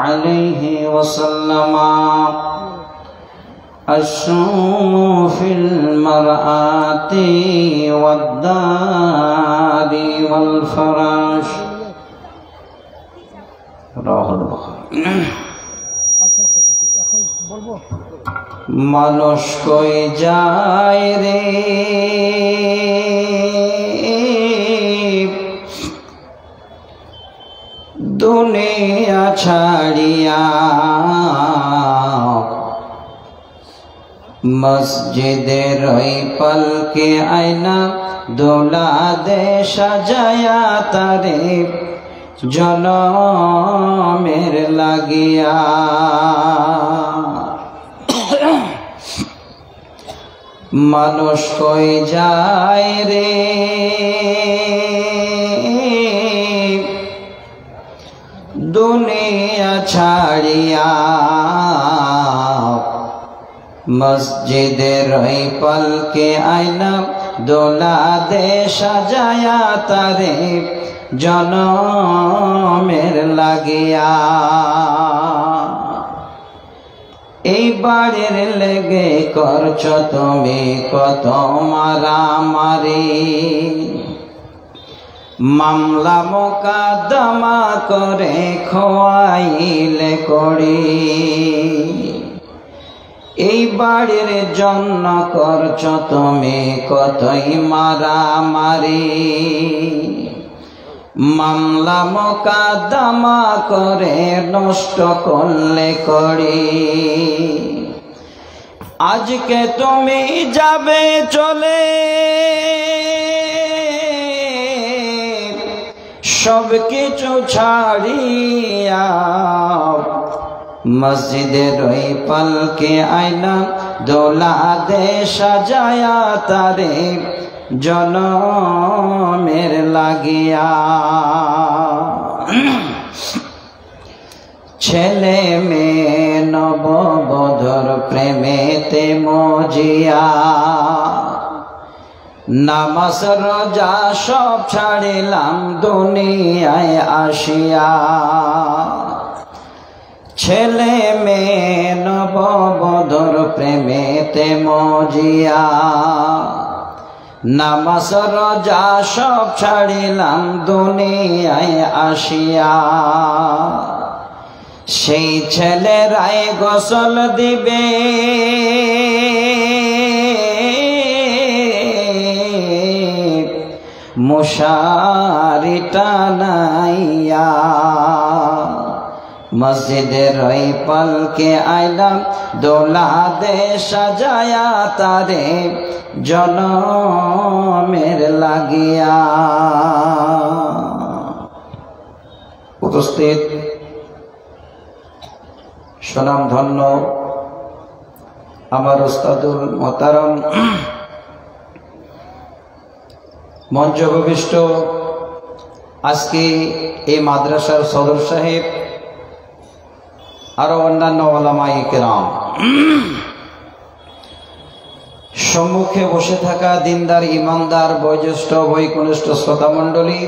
عليه وسلم الشوم في المرآة والدار والفراش رواه البخاري মানুষ কই যায় রে দুনিয়া ছাড়িয়া মসজিদের ওই পালকে আয়না দোলা দে সাজায়া তারে জনমের লাগিয়া মানুষ কই যায় রে দুনিয়া ছাড়িয়া মসজিদের ওই পালকে আয়না দোলা দে সাজায়া তারে জনমের লাগিয়া এই বাড়ির লেগে করছ তুমি কত মারামারি মামলা মোকদ্দমা করে খোয়াইলে করি এই বাড়ির জন্য করছ তুমি কতই মারামারি মামলা মোকদ্দমা করে নষ্ট করলে করি আজকে তুমি যাবে চলে সব কিছু ছাড়িয়া মসজিদের ওই পালকে আয়না দোলা দে সাজায়া তারে জনমের লাগিয়া ছেলে মেয়ে নববধূর প্রেমেতে মজিয়া নামাজ রোজা সব ছাড়িলাম দুনিয়ায় আসিয়া ছেলে মেয়ে নববধূর প্রেমেতে মজিয়া নামাজ রোজা সব ছাড়িলাম দুনিয়ায় আসিয়া সেই ছেলেরাই গোসল দিবে মশারি টানাইয়া মসজিদের ওই পালকে আইলাম দোলা দে সাজায়া তারে জনমের লাগিয়া উপস্থিত সুনাম ধন্য আমার উস্তাদুল মোহতারাম মঞ্চ উপবিষ্ট আজকে এই মাদ্রাসার সদর সাহেব আরো অন্যান্য ওলামায়ে কেরাম সম্মুখে বসে থাকা দিনদার ইমানদার বয়োজ্যেষ্ঠ বৈকনিষ্ঠ শ্রোতা মণ্ডলী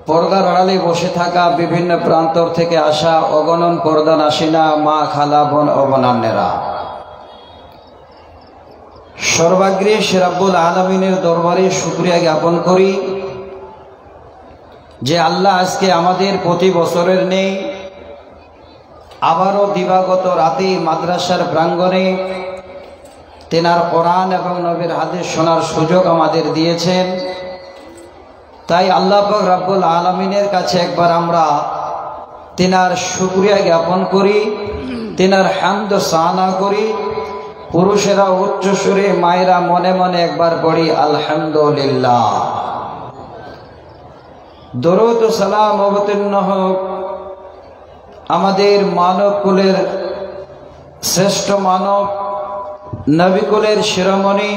পর্দার আড়ালে বসে থাকা বিভিন্ন প্রান্তর থেকে আসা অগণন পর্দা নাসিনা মা খালা বোন ও বোনান্নেরা সর্বাগ্রে রাব্বুল আলামিনের দরবারে শুকরিয়া জ্ঞাপন করি যে আল্লাহ আজকে আমাদের প্রতি বছরের নেই আবারও দিবাগত রাতে মাদ্রাসার প্রাঙ্গণে তেনার কোরআন এবং নবীর হাদিস শোনার সুযোগ আমাদের দিয়েছেন। তাই আল্লাহ পাক রাব্বুল আলামিনের কাছে একবার আমরা তেনার শুকরিয়া জ্ঞাপন করি, তেনার হামদ সানা করি। পুরুষেরা উচ্চ সুরে, মায়েরা মনে মনে একবার পড়ি আলহামদুলিল্লাহ। দরুদ ও সালাম অবতীর্ণ হোক আমাদের মানব কুলের শ্রেষ্ঠ মানব, নবী কুলের শিরোমণি,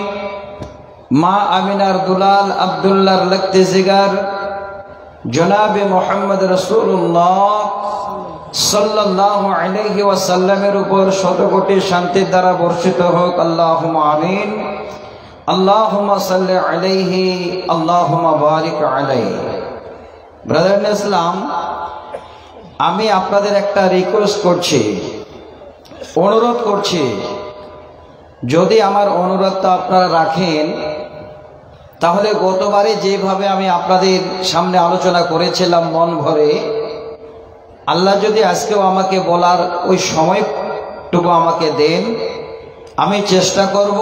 মা আমিনার দুলাল আব্দুল্লাহর লখতে জিগার জনাবে মোহাম্মদ রাসূলুল্লাহ সাল্লাল্লাহু আলাইহি ওয়াসাল্লামের উপর শত কোটি শান্তির দ্বারা বর্ষিত হোক। আল্লাহুম্মা আমিন। আল্লাহুম্মা সাল্লি আলাইহি, আল্লাহুম্মা বারিক আলাইহি। ব্রাদার ইন ইসলাম, আমি আপনাদের একটা রিকোয়েস্ট করছি, অনুরোধ করছি, যদি আমার অনুরোধটা আপনারা রাখেন তাহলে গতবারে যেভাবে আমি আপনাদের সামনে আলোচনা করেছিলাম মন ভরে, আল্লাহ যদি আজকেও আমাকে বলার ওই সময়টুকু আমাকে দেন, আমি চেষ্টা করব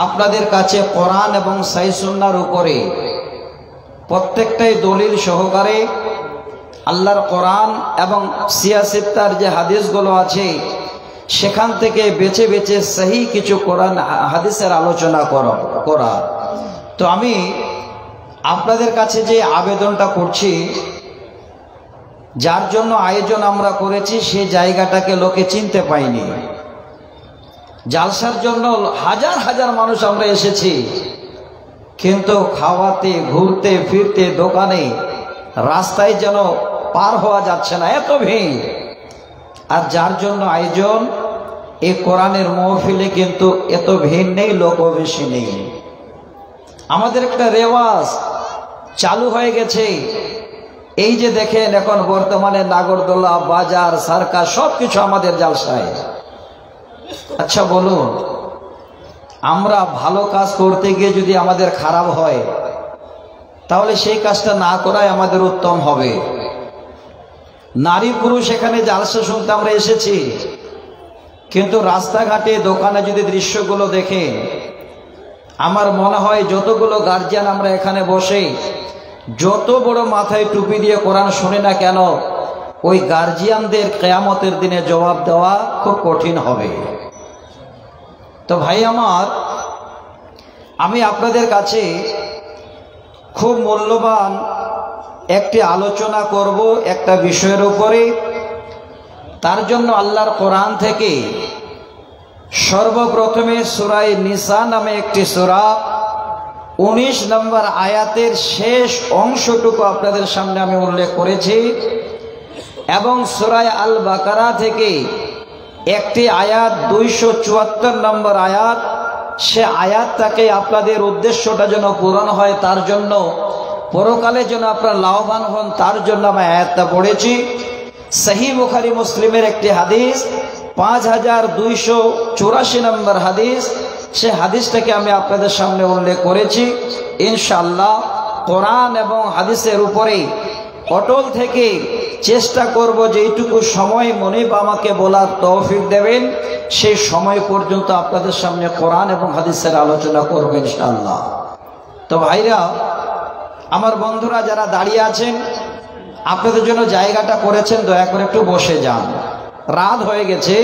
আপনাদের কাছে কোরআন এবং সহিহ সুন্নাহর উপরে প্রত্যেকটাই দলিল সহকারে আল্লাহর কোরআন এবং সিয়াসিত্তার যে হাদিসগুলো আছে সেখান থেকে বেছে বেছে সহি কিছু কোরআন হাদিসের আলোচনা করা। তো আমি আপনাদের কাছে যে আবেদনটা করছি, যার জন্য আয়োজন আমরা করেছি সেই জায়গাটাকে লোকে চিনতে পায়নি। জালসার জন্য হাজার হাজার মানুষ আমরা এসেছি, কিন্তু খাওয়াতে ঘুরতে ফিরতে দোকানে রাস্তায় যেন পার হওয়া যাচ্ছে না, এত ভিড়। আর যার জন্য আয়োজন এই কোরআনের মাহফিলে কিন্তু এত ভিড় নেই, লোকও বেশি নেই। আমাদের একটা রেওয়াজ চালু হয়ে গেছে, এই যে দেখেন এখন বর্তমানে নাগরদোলা, বাজার, সার্কাস সবকিছু আমাদের জালসায়। আচ্ছা বলুন, আমরা ভালো কাজ করতে গিয়ে যদি আমাদের খারাপ হয় তাহলে সেই কাজটা না করাই আমাদের উত্তম হবে। নারী পুরুষ এখানে জালসা শুনতে আমরা এসেছি, কিন্তু রাস্তাঘাটে দোকানে যদি দৃশ্যগুলো দেখেন, আমার মনে হয় যতগুলো গার্জিয়ান আমরা এখানে বসে যত বড় মাথায় টুপি দিয়ে কোরআন শুনি না কেন, ওই গার্জিয়ানদের কিয়ামতের দিনে জবাব দেওয়া খুব কঠিন হবে। তো ভাই আমার, আমি আপনাদের কাছে খুব মূল্যবান একটি আলোচনা করব একটা বিষয়ের উপরে। তার জন্য আল্লাহর কোরআন থেকে সর্বপ্রথমে সূরা নিসা নামে একটি সূরা 19 নম্বর আয়াতের শেষ অংশটুকু আপনাদের সামনে আমি উল্লেখ করেছি, এবং সূরা আল বাকারা থেকে একটি আয়াত 274 নম্বর আয়াত, সে আয়াতটাকে আপনাদের উদ্দেশ্যটা যেন পূরণ হয়, তার জন্য পরকালে যেন আপনারা লাভবান হন, তার জন্য আমি আয়াতটা পড়েছি। সহিহ বুখারী মুসলিমের একটি হাদিস 5284 নম্বর হাদিস, সে হাদিসটাকে আমি আপনাদের সামনে উল্লেখ করেছি। ইনশাআল্লাহ কোরআন এবং হাদিসের উপরে অটল থেকে চেষ্টা করব যে এইটুকু সময় মনিব আমাকে বলার তৌফিক দেবেন, সেই সময় পর্যন্ত আপনাদের সামনে কোরআন এবং হাদিসের আলোচনা করব ইনশাআল্লাহ। তো ভাইরা আমার, বন্ধুরা যারা দাঁড়িয়ে আছেন, আপনাদের জন্য জায়গাটা করেছেন, দয়া করে একটু বসে যান। রাত হয়ে গেছে,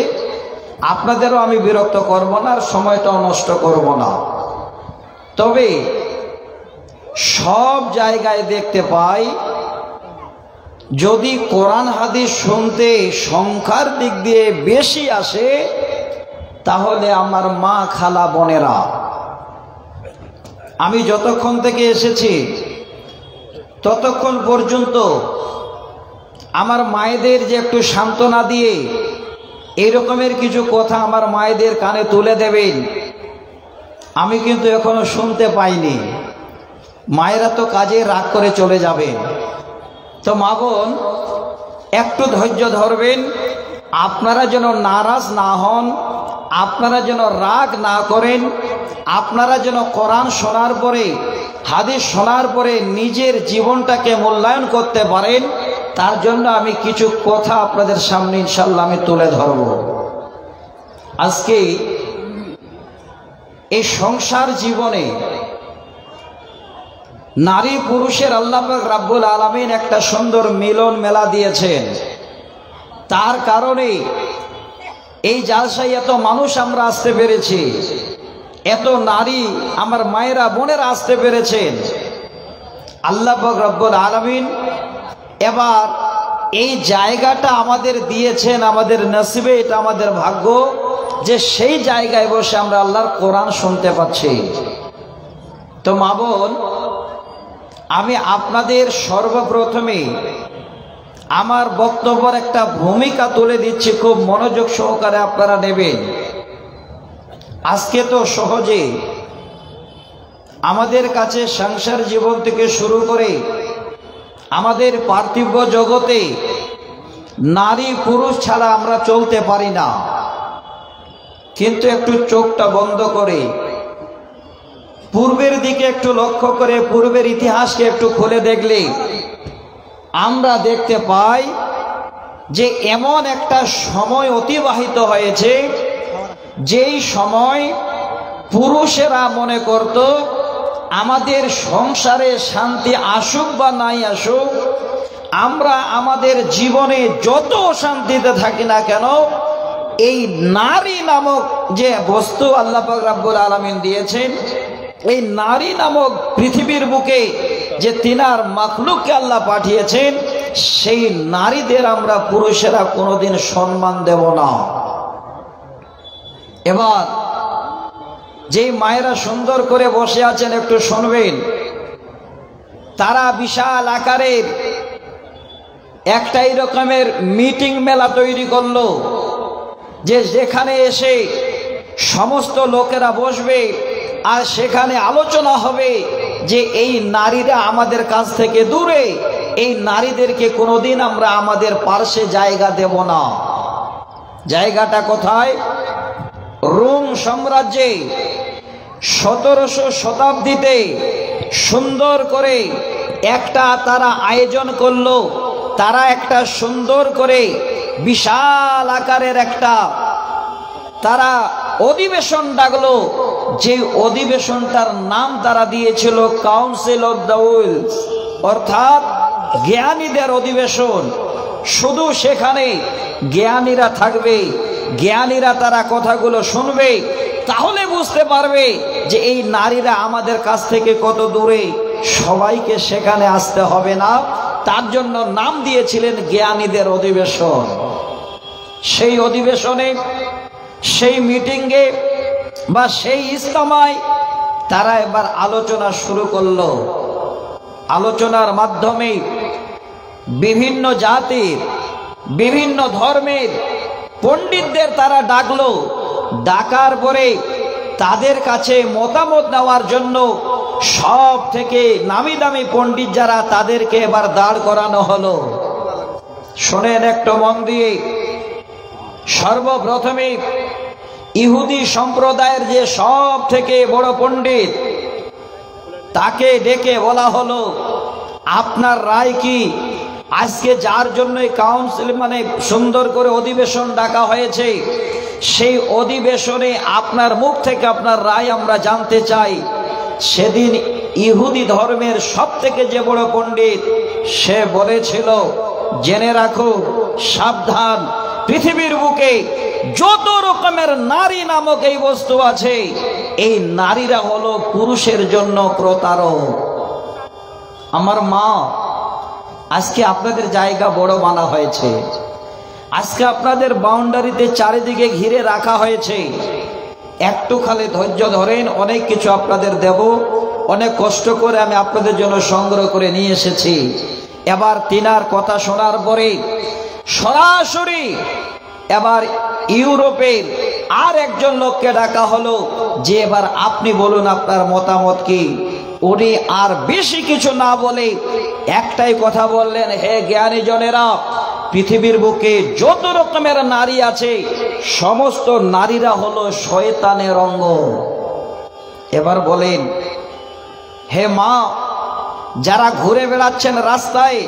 আপনাদেরও আমি বিরক্ত করব না, আর সময়টাও নষ্ট করব না। তবে সব জায়গায় দেখতে পাই, যদি কোরআন হাদিস শুনতে সংখ্যার দিক দিয়ে বেশি আসে, তাহলে আমার মা, খালা, বোনেরা, আমি যতক্ষণ থেকে এসেছি ততক্ষণ পর্যন্ত আমার মায়েদের যে একটু সান্ত্বনা দিয়ে এই রকমের কিছু কথা আমার মায়েদের কানে তুলে দেবেন, আমি কিন্তু এখনো শুনতে পাইনি। মায়েরা তো কাজে রাগ করে চলে যাবেন। তো মা বোন, একটু ধৈর্য ধরবেন, আপনারা যেন নারাজ না হন, আপনারা যেন রাগ না করেন, আপনারা যেন কোরআন শোনার পরে, হাদিস শোনার পরে নিজের জীবনটাকে মূল্যায়ন করতে পারেন, তার জন্য আমি কিছু কথা আপনাদের সামনে ইনশাআল্লাহ আমি তুলে ধরব। আজকে এই সংসার জীবনে নারী পুরুষের আল্লাহ পাক রাব্বুল আলামিন একটা সুন্দর মিলন মেলা দিয়েছেন। তার কারণে এই জালসায় এত মানুষ আমরা আসতে পেরেছি, এত নারী আমার মায়েরা বোনেরা আসতে পেরেছেন। আল্লাহ পাক রাব্বুল আলামিন এবার এই জায়গাটা আমাদের দিয়েছেন, আমাদের নসিবে, এটা আমাদের ভাগ্য যে সেই জায়গায় বসে আমরা আল্লাহর কোরআন শুনতে পাচ্ছি। তো মা বোন, আমি আপনাদের সর্বপ্রথমে আমার বক্তব্যের একটা ভূমিকা তুলে দিচ্ছি, খুব মনোযোগ সহকারে আপনারা নেবেন। আজকে তো সহজে আমাদের কাছে সংসার জীবন থেকে শুরু করে আমাদের পার্থিব জগতে নারী পুরুষ ছাড়া আমরা চলতে পারি না। কিন্তু একটু চোখটা বন্ধ করে পূর্বের দিকে একটু লক্ষ্য করে পূর্বের ইতিহাসকে একটু খুলে দেখলে আমরা দেখতে পাই যে এমন একটা সময় অতিবাহিত হয়েছে, যেই সময় পুরুষেরা মনে করত আমাদের সংসারে শান্তি আসুক বা নাই আসুক, আমরা আমাদের জীবনে যত শান্তিতে থাকি না কেন, এই নারী নামক যে বস্তু আল্লাহ পাক রব্বুল আলামিন দিয়েছেন, এই নারী নামক পৃথিবীর বুকে যে তিনার মাখলুককে আল্লাহ পাঠিয়েছেন, সেই নারীদের আমরা পুরুষেরা কোনোদিন সম্মান দেব না। এবার যেই মায়েরা সুন্দর করে বসে আছেন একটু শুনবেন, তারা বিশাল আকারের একটা এই রকমের মিটিং মেলা তৈরি করলো, যে যেখানে এসে সমস্ত লোকেরা বসবে আর সেখানে আলোচনা হবে যে এই নারীরা আমাদের কাছ থেকে দূরে, এই নারীদেরকে কোনোদিন আমরা আমাদের পার্শ্বে জায়গা দেব না। জায়গাটা কোথায়? রোম সাম্রাজ্যে 1700 শতাব্দীতে সুন্দর করে একটা তারা আয়োজন করলো। তারা একটা সুন্দর করে বিশাল আকারের একটা তারা অধিবেশন ডাকলো, যে অধিবেশনটার নাম তারা দিয়েছিল কাউন্সিল অফ দ্য উইলস, অর্থাৎ জ্ঞানীদের অধিবেশন। শুধু সেখানে জ্ঞানীরা থাকবে, জ্ঞানীরা তারা কথাগুলো শুনবে, তাহলে বুঝতে পারবে যে এই নারীরা আমাদের কাছ থেকে কত দূরে। সবাইকে সেখানে আসতে হবে না, তার জন্য নাম দিয়েছিলেন জ্ঞানীদের অধিবেশন। সেই অধিবেশনে, সেই মিটিংয়ে বা সেই ইজতেমায় তারা এবার আলোচনা শুরু করলো। আলোচনার মাধ্যমে বিভিন্ন জাতির, বিভিন্ন ধর্মের পণ্ডিতদের তারা ডাকলো। ডাকার পরে তাদের কাছে মতামত নেওয়ার জন্য সব থেকে নামি দামি পণ্ডিত যারা, তাদেরকে এবার দাঁড় করানো হলো। শোনেন একটু মন দিয়ে। সর্বপ্রথমে ইহুদি সম্প্রদায়ের যে সব থেকে বড় পণ্ডিত, তাকে ডেকে বলা হলো, আপনার রায় কি? আজকে যার জন্য কাউন্সিল মানে সুন্দর করে অধিবেশন ডাকা হয়েছে, সেই অধিবেশনে আপনার মুখ থেকে আপনার রায় আমরা জানতে চাই। সেদিন ইহুদি ধর্মের সব থেকে যে বড় পণ্ডিত, সে বলেছিল, জেনে রাখো, সাবধান, পৃথিবীর বুকে যত রকমের নারী নামক এই বস্তু আছে, এই নারীরা হলো পুরুষের জন্য প্রতারক। আমার মা, আজকে আপনাদের জায়গা বড় বানা হয়েছে, আজকে আপনাদের বাউন্ডারিতে চারিদিকে ঘিরে রাখা হয়েছে। একটু খালি ধৈর্য ধরেন, অনেক কিছু আপনাদের দেব। অনেক কষ্ট করে আমি আপনাদের জন্য সংগ্রহ করে নিয়ে এসেছি। এবার তিনার কথা শোনার পরে সরাসরি এবার ইউরোপের আর একজন লোককে ডাকা হলো, যে এবার আপনি বলুন আপনার মতামত কি। উনি আর বেশি কিছু না বলে একটাই কথা বললেন, হে জ্ঞানী জনেরা, পৃথিবীর বুকে যত রকমের নারী আছে, সমস্ত নারীরা হলো শয়তানের অঙ্গ। এবার বলেন, হে মা, যারা ঘুরে বেড়াচ্ছেন রাস্তায়,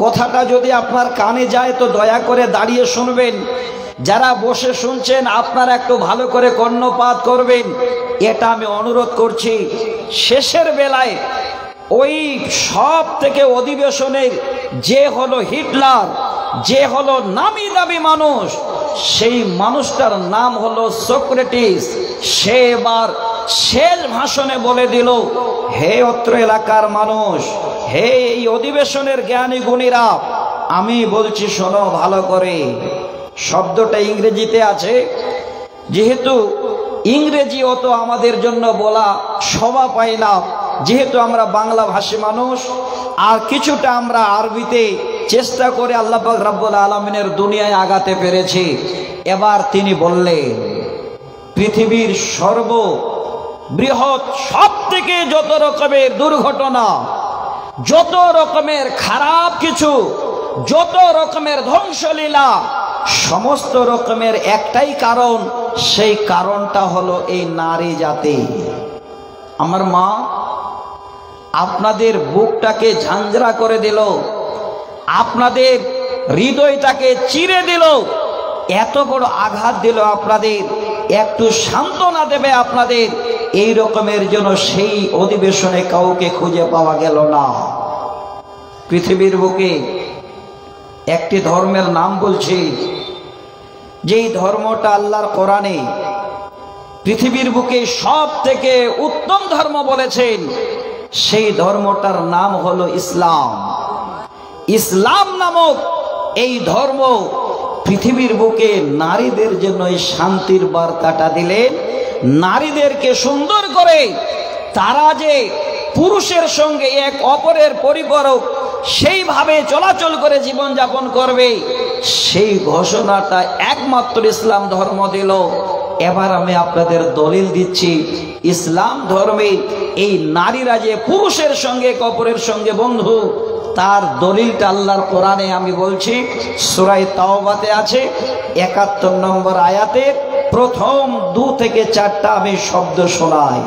কথাটা যদি আপনার কানে যায় তো দয়া করে দাঁড়িয়ে শুনবেন। যারা বসে শুনছেন, আপনারা একটু ভালো করে কর্ণপাত করবেন, এটা আমি অনুরোধ করছি। শেষের বেলায় ওই সব থেকে অধিবেশনের যে হলো হিটলার, যে হলো নামি দামি মানুষ, সেই মানুষটার নাম হলো সক্রেটিস। সে এবার শেষ ভাষণে বলে দিল, হে অত্র এলাকার মানুষ, হে এই অধিবেশনের জ্ঞানী গুণীরা, আমি বলছি শোনো ভালো করে। শব্দটা ইংরেজিতে আছে, যেহেতু ইংরেজি অত আমাদের জন্য বলা শোভা পায় না, যেহেতু আমরা বাংলা ভাষী মানুষ, আর কিছুটা আমরা আরবিতে চেষ্টা করে আল্লাহ পাক রব্বুল আলামিনের দুনিয়ায় আগাতে পেরেছি। এবার তিনি বললেন, পৃথিবীর সর্ববৃহৎ সব থেকে যত রকমের দুর্ঘটনা, যত রকমের খারাপ কিছু যত রকমের ধ্বংসলীলা, সমস্ত রকমের একটাই কারণ, সেই কারণটা হলো এই নারী জাতি। আমার মা আপনাদের বুকটাকে ঝাঁঝরা করে দিল, আপনাদের হৃদয়টাকে চিরে দিল, এত বড় আঘাত দিল আপনাদের, একটু সান্ত্বনা দেবে আপনাদের, এই রকমের জন্য সেই অধিবেশনে কাউকে খুঁজে পাওয়া গেল না। পৃথিবীর বুকে একটি ধর্মের নাম বলছি, যেই ধর্মটা আল্লাহর কোরআনে পৃথিবীর বুকে সব থেকে উত্তম ধর্ম বলেছেন, সেই ধর্মটার নাম হলো ইসলাম। ইসলাম নামক এই ধর্ম পৃথিবীর বুকে নারীদের জন্য এই শান্তির বার্তাটা দিলেন। নারীদেরকে সুন্দর করে তারা যে পুরুষের সঙ্গে এক অপরের পরিপূরক সেইভাবে চলাচল করে জীবন যাপন করবে, সেই ঘোষণাটা একমাত্র ইসলাম ধর্ম দিল। এবার আমি আপনাদের দলিল দিচ্ছি, ইসলাম ধর্মে এই নারীরা যে পুরুষের সঙ্গে এক অপরের সঙ্গে বন্ধু, তার দলিলটা আল্লাহর কোরআনে আমি বলছি, সূরা তাওবাতে আছে ৭১ নম্বর আয়াতের প্রথম ২ থেকে ৪টা আমি শব্দ শোনাই।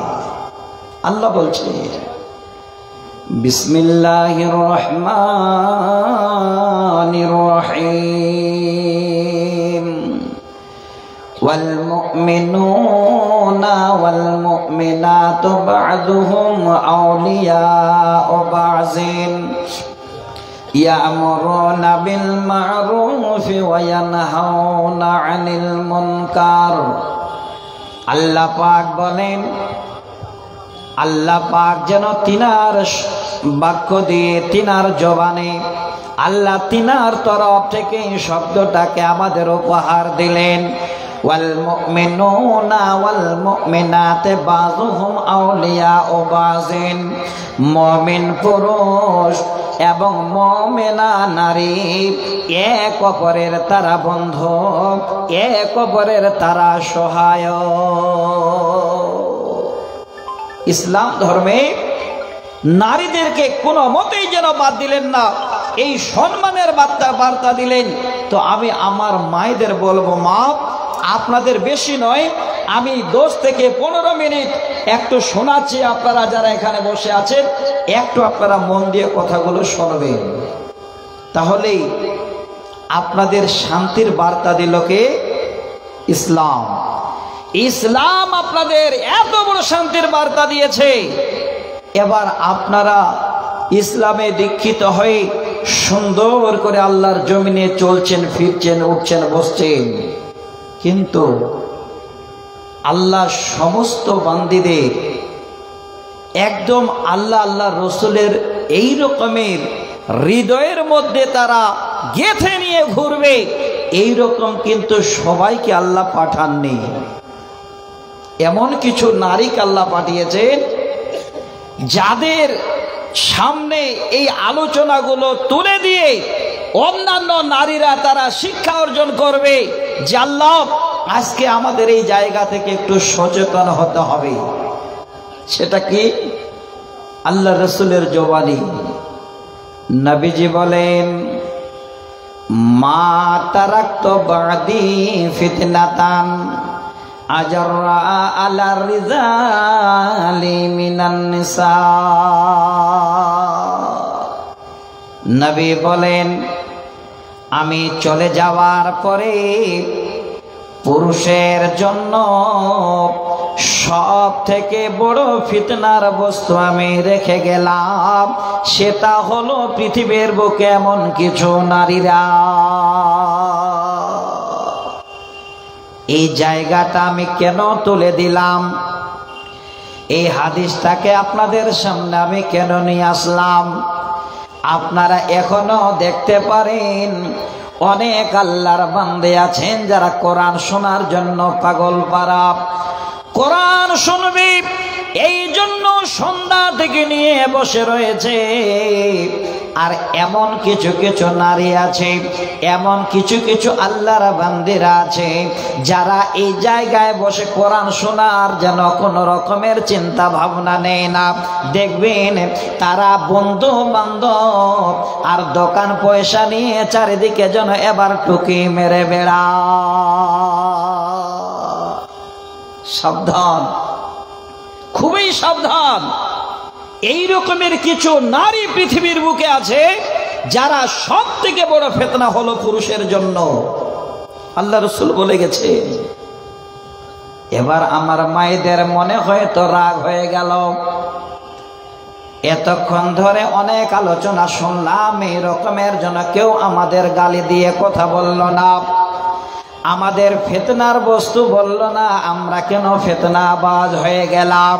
আল্লাহ বলছে, বিসমিল্লাহির রহমানির রহিম, ওয়াল মুমিনুনা ওয়াল মুমিনাতু বা'দুহুম আউলিয়াউ বা'যিন ইয়া'মুরুনা বিল মা'রুফি ওয়া ইয়ানহাউনা 'আনিল মুনকার। আল্লাহ পাক বলেন, আল্লাহ পাক যেন তিনার বাক্য দিয়ে, তিনার জবানে আল্লাহ তিনার তরফ থেকে এই শব্দটাকে আমাদের উপহার দিলেন। ওয়াল মুমিনুনা ওয়াল মুমিনাতে বাযুহুম আউলিয়াউ বাযিন, মুমিন পুরুষ এবং মুমিনা নারী এক অপরের তারা বন্ধু, এক অপরের তারা সহায়ক। ইসলাম ধর্মে নারীদেরকে কোনো মতেই যেন বাদ দিলেন না, এই সম্মানের বার্তা দিলেন। তো আমি আমার মায়েদের বলবো, মা আপনাদের বেশি নয়, আমি 10 থেকে 15 মিনিট একটু শোনাচ্ছি, আপনারা যারা এখানে বসে আছেন একটু আপনারা মন দিয়ে কথাগুলো শুনবেন, তাহলেই আপনাদের শান্তির বার্তা দিল কে? ইসলাম। ইসলাম আপনাদের এত বড় শান্তির বার্তা দিয়েছে। এবার আপনারা ইসলামে দীক্ষিত হয়ে সুন্দর করে আল্লাহর জমিনে চলছেন, ফিরছেন, উঠছেন, বসছেন, কিন্তু আল্লাহ সমস্ত বান্দীদের একদম আল্লাহ আল্লাহ রসুলের এই রকমের হৃদয়ের মধ্যে তারা গেঁথে নিয়ে ঘুরবে, এই রকম কিন্তু সবাইকে আল্লাহ পাঠাননি। এমন কিছু নারীকে আল্লাহ পাঠিয়েছেন যাদের সামনে এই আলোচনাগুলো তুলে দিয়ে অন্যান্য নারীরা তারা শিক্ষা অর্জন করবে যে আল্লাহ আজকে আমাদের এই জায়গা থেকে একটু সচেতন হতে হবে। সেটা কি? আল্লাহ রসুলের জবানি নবীজি বলেন, মা তারাকতু বাদি ফিতনাতান আজরা আলা রিজালি মিনান নিসা। নবী বলেন, আমি চলে যাওয়ার পরে পুরুষের জন্য সব থেকে বড় ফিতনার বস্তু আমি রেখে গেলাম, সেটা হলো পৃথিবীর বুকে এমন কিছু নারীরা। এই জায়গাটা আমি কেন তুলে দিলাম, এই হাদিসটাকে আপনাদের সামনে আমি কেন নিয়ে আসলাম? আপনারা এখনো দেখতে পারেন অনেক আল্লাহর বান্দে আছেন যারা কোরআন শোনার জন্য পাগল পারা। কোরআন শুনবি, এই জন্য সন্ধ্যা থেকে নিয়ে বসে রয়েছে। আর এমন কিছু কিছু নারী আছে, এমন কিছু কিছু আল্লাহর বান্দিরা আছে যারা এই জায়গায় বসে কোরআন শোনার যেন কোনো রকমের চিন্তা ভাবনা নেই না। দেখবেন তারা বন্ধু বান্ধব আর দোকান পয়সা নিয়ে চারিদিকে যেন এবার টুকি মেরে বেড়া। সাবধান, খুবই সাবধান। এই রকমের কিছু নারী পৃথিবীর বুকে আছে যারা সব থেকে বড় ফিতনা হলো পুরুষের জন্য। আল্লাহ রাসূল বলে গেছে। এবার আমার মায়েদের মনে হয়তো রাগ হয়ে গেল, এতক্ষণ ধরে অনেক আলোচনা শুনলাম, এই রকমের জন্য কেউ আমাদের গালি দিয়ে কথা বলল না, আমাদের ফিতনার বস্তু বলল না, আমরা কেন ফিতনাবাজ হয়ে গেলাম?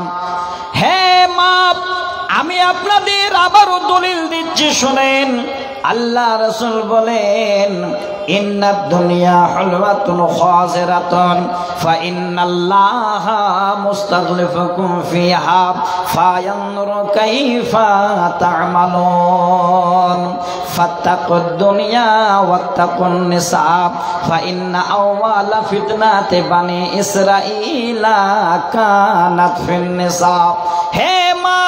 হ্যাঁ মা, আমি আপনাদের আবারও দলিল দিচ্ছি, শুনেন। আল্লাহ রাসূল বলেন, ইন্নাদ দুনিয়া হুলওয়াতুন খাযিরাতুন ফাইন্নাল্লাহা মুস্তাখলিফুকুম ফিহা ফায়ানজুরু কাইফা তা'মালুন ফাত্তাকুদ দুনিয়া ওয়াত্তাকুন নিসা ফাইন্না আওয়ালা ফিতনাতি বানি ইসরাঈলা কানাত ফিন নিসা। হে মা,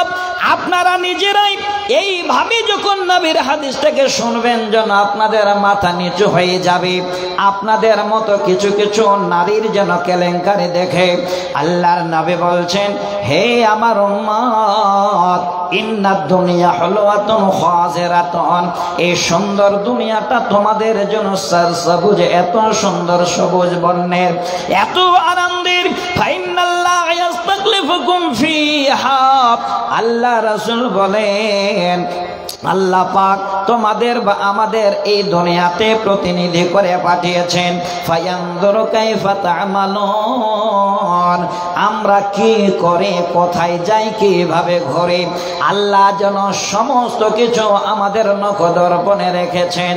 আপনারা নিজেরাই এইভাবে যখন নবীর হাদিসটাকে শুনবেন যেন আপনাদের মাথা নিচু হয়ে যাবে। আপনাদের মতো কিছু কিছু নারীর যেন কেলেঙ্কারি দেখে আল্লাহর নবী বলছেন, হে আমার উম্মত, ইন্নাদ দুনিয়া হুলওয়াতুন খাযিরাতুন, এই সুন্দর দুনিয়াটা তোমাদের জন্য সবুজ, এত সুন্দর সবুজ বর্ণের, এত আনন্দের। ফাইনাল্লাহ ইয়াস্তাখলিফুকুম ফিহা, আল্লাহ রাসূল বলেন আল্লাহ পাক তোমাদের বা আমাদের এই দুনিয়াতে প্রতিনিধি করে পাঠিয়েছেন। ফায়ানজুরু কাইফা তা'মালুন, আমরা কি করে, কোথায় যাই, কিভাবে ঘুরে, আল্লাহ যেন সমস্ত কিছু আমাদের নখদর্পণে রেখেছেন।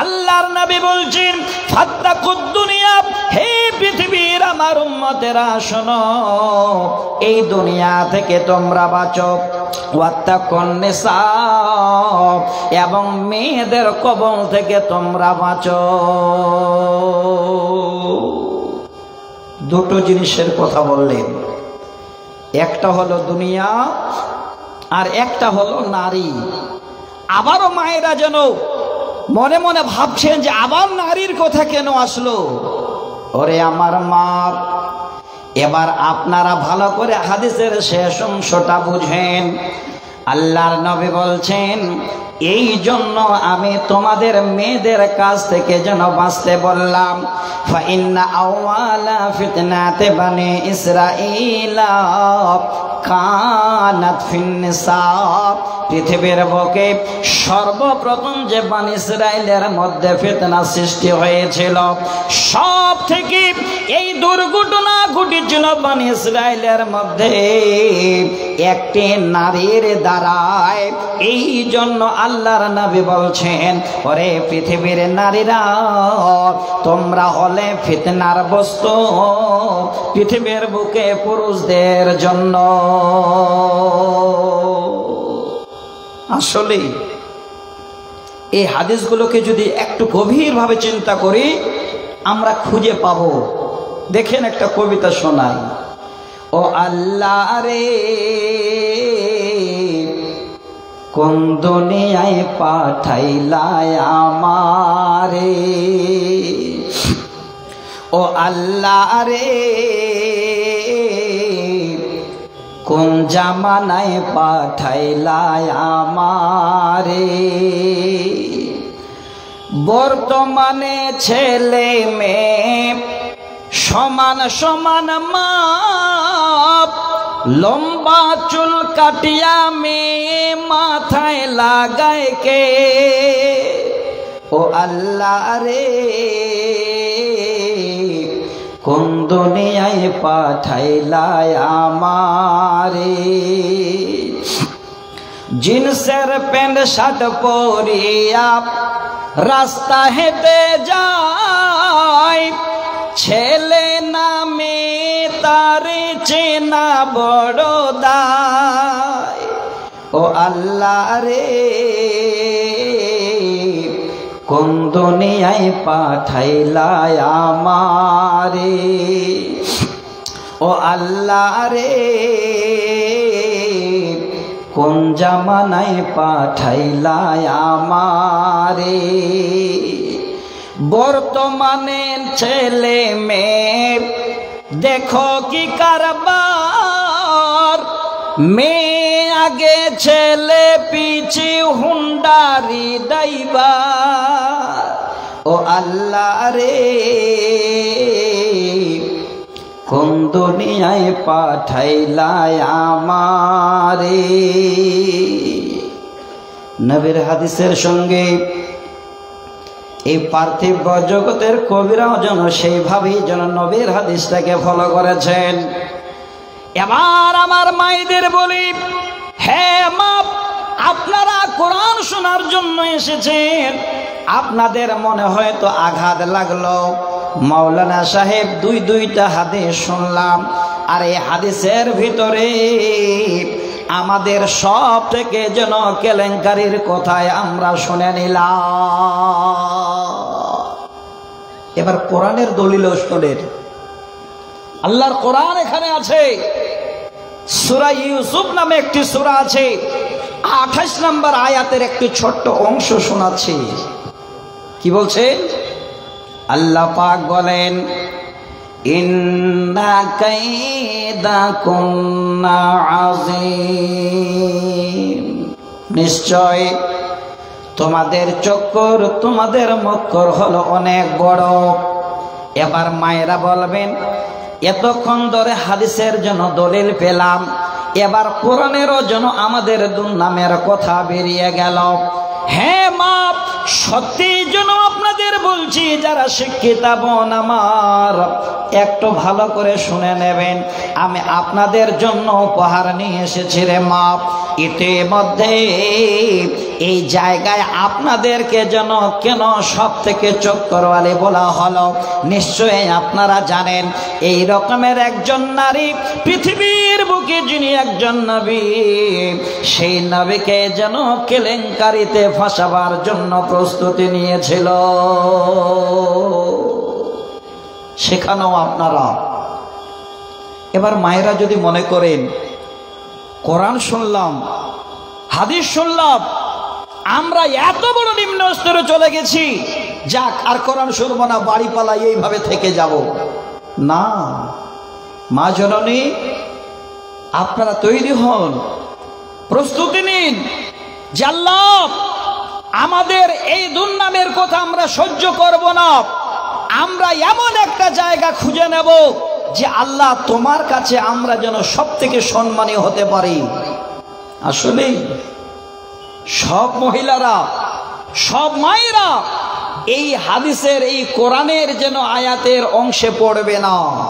আল্লাহর নবী বলছেন, ফাত্তাকুদ দুনিয়া, হে পৃথিবীর আমার উম্মতেরা শোনো, এই দুনিয়া থেকে তোমরা বাঁচো। ওয়াত্তাকুন নিসা, এবং মেয়েদের কবল থেকে তোমরা বাঁচো। দুটো জিনিসের কথা বললেন, একটা হলো দুনিয়া আর একটা হলো নারী। আবারও মায়েরা যেন মনে মনে ভাবছেন যে আবার নারীর কথা কেন আসলো। ওরে আমার মা, এবার আপনারা ভালো করে হাদিসের শেষ অংশটা বুঝেন। আল্লাহর নবী বলছেন, এই জন্য আমি তোমাদের মেয়েদের কাছ থেকে যেন বাঁচতে বললাম। ফাইন্না আওয়ালা ফিতনাতে বানি ইসরাঈলা কানাত ফিন নিসা, পৃথিবীর বুকে সর্বপ্রথম যে বানি ইসরাইলের মধ্যে ফিতনা সৃষ্টি হয়েছিল, সব থেকে এই দুর্ঘটনা ঘটেছিল বানি ইসরাইলের মধ্যে একটি নারীর দ্বারায়। এই জন্য আল্লাহর নবী বলছেন, ওরে পৃথিবীর নারীরা, তোমরা হলে ফিতনার বস্তু পৃথিবীর বুকে পুরুষদের জন্য। আসলে এই হাদিসগুলোকে যদি একটু গভীরভাবে চিন্তা করি আমরা খুঁজে পাবো। দেখেন একটা কবিতা শোনাই। ও আল্লাহ রে, কোন দুনিয়ায় পাঠাইলাই আমারে, ও আল্লাহ রে, কোন জামানায় পাঠাইলাই আমারে। বর্তমানে ছেলে মেয়ে সমান সমান মাপ, লম্বা চুল কাটিয়া মেয়ে মাথায় লাগায় কে, ও আল্লাহ রে, কোন দুনিয়ায় পাঠাইলাই আমারে। জিন্সের প্যান্ট শার্ট পরিয়া রাস্তা হেঁটে যায়, ছেলে না মেয়ে তারে চেনা বড় দায়। ও আল্লাহ রে কোন দুনিয়ায় পাঠাইলা আমারে, ও আল্লাহ রে কোন জামানায় পাঠাইলা আমারে। বর্তমানে ছেলে মেয়ে দেখো কি কারবার, মেয়ে আগে ছেলে পিছে হুন্ডারি ড্রাইভার। ও আল্লাহ রে কোন দুনিয়ায় পাঠাইলা আমারে। নবীর হাদিসের সঙ্গে এই পার্থিব জগতের কবিরাও যেন সেইভাবেই যেন নবীর হাদিসটাকে ফলো করেছেন। এবার আমার মায়েদের বলি, হ্যাঁ মা, আপনারা কোরআন শোনার জন্য এসেছেন, আপনাদের মনে হয়তো আঘাত লাগলো। মাওলানা সাহেব দুইটা হাদিস শুনলাম, আর এই হাদিসের ভিতরে আমাদের সব থেকে যেন কেলেঙ্কারির কথায় আমরা শুনে নিলাম। এবার কোরআনের দলিল শোনেন। আল্লাহর কোরআন এখানে আছে, সূরা ইউসুফ নামে একটি সূরা আছে, 28 নম্বর আয়াতের একটি ছোট্ট অংশ শোনাচ্ছি। কি বলছে? আল্লাহ পাক বলেন, ইন্না কাইদাকুন্না আযীম, নিশ্চয় তোমাদের চক্কর, তোমাদের মক্কর হলো অনেক বড়। এবার মায়েরা বলবেন, এতক্ষণ ধরে হাদিসের জন্য দলিল পেলাম, এবার কোরআনেরও যেন আমাদের দুর্নামের কথা বেরিয়ে গেল। হ্যাঁ মা, সত্যি যেন আপনাদের বলছি, যারা শিক্ষিত বোন আমার একটু ভালো করে শুনে নেবেন, আমি আপনাদের জন্য উপহার নিয়ে এসেছি রে মা। ইতিমধ্যে এই জায়গায় আপনাদেরকে যেন কেন সব থেকে চক্করওয়ালি বলা হলো, নিশ্চয়ই আপনারা জানেন এই রকমের একজন নারী পৃথিবীর বুকে যিনি একজন নবী, সেই নবীকে যেন কেলেঙ্কারিতে ফাঁসাবার জন্য প্রস্তুতি নিয়েছিল। সেখানেও আপনারা এবার মায়েরা যদি মনে করেন কোরআন শুনলাম, হাদিস শুনলাম, আমরা এত বড় নিম্ন স্তরে চলে গেছি, যাক আর কোরআন শুনবো না, বাড়ি পালাই এইভাবে থেকে যাব না। মা জননী, আপনারা তৈরি হন, প্রস্তুতি নিন যে আল্লাহ আমাদের এই দুর্নামের কথা আমরা সহ্য করব না। আমরা এমন একটা জায়গা খুঁজে নেব যে আল্লাহ তোমার কাছে আমরা যেন সব থেকে সম্মানী হতে পারি। আসলে সব মহিলারা, সব মায়েরা এই হাদিসের, এই কোরআনের যেন আয়াতের অংশে পড়বে না।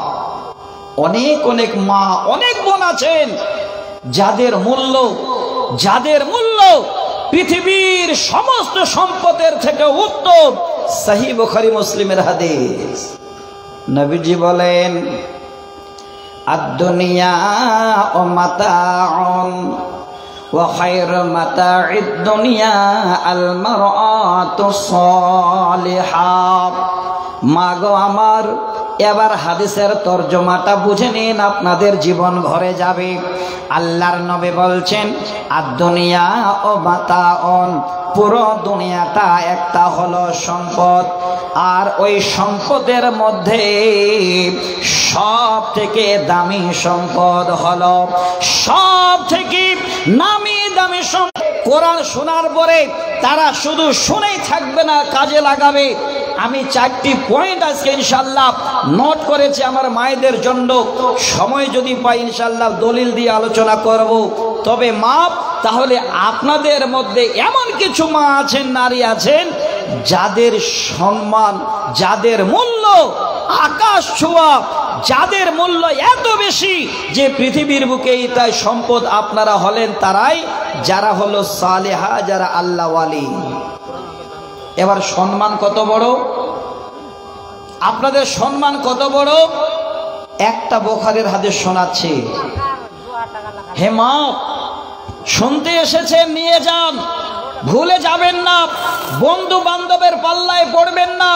অনেক অনেক মা, অনেক বোন আছেন যাদের মূল্য পৃথিবীর সমস্ত সম্পদের থেকে উত্তম। সহিহ বুখারী মুসলিমের হাদিস, নবীজি বলেন, আদ-দুনিয়া ও মাতাউন ওয়া খায়রু মাতা'id দুনিয়া আল মারআতুস সালিহা। মাগো আমার, এবার হাদিসের তরজমাটা বুঝে নিন, আপনাদের জীবন ভরে যাবে। আল্লাহর নবী বলছেন, আদ-দুনিয়া ও মাতাউন, পুরো দুনিয়াটা একটা হলো সম্পদ, আর ওই সম্পদের মধ্যে সব থেকে দামি সম্পদ হলো, সব থেকে নামি দামি সম্পদ। কোরআন শোনার পরে তারা শুধু শুনেই থাকবে না, কাজে লাগাবে। আমি 4টি পয়েন্ট আজকে ইনশাআল্লাহ নোট করেছি আমার মায়েদের জন্য। সময় যদি পাই ইনশাআল্লাহ দলিল দিয়ে আলোচনা করব। তবে মা, তাহলে আপনাদের মধ্যে এমন কিছু মা আছেন, নারী আছেন, যাদের সম্মান, যাদের মূল্য আকাশ ছোঁয়া, যাদের মূল্য এত বেশি যে পৃথিবীর বুকে তাই সম্পদ আপনারা হলেন তারাই, যারা হলো সালেহা, যারা আল্লাহওয়ালি। এবার সম্মান কত বড়, আপনাদের সম্মান কত বড়, একটা বুখারীর হাদিস শোনাচ্ছি। হে মা, শুনতে এসেছেন, নিয়ে যান, ভুলে যাবেন না, বন্ধু বান্ধবের পাল্লায় পড়বেন না,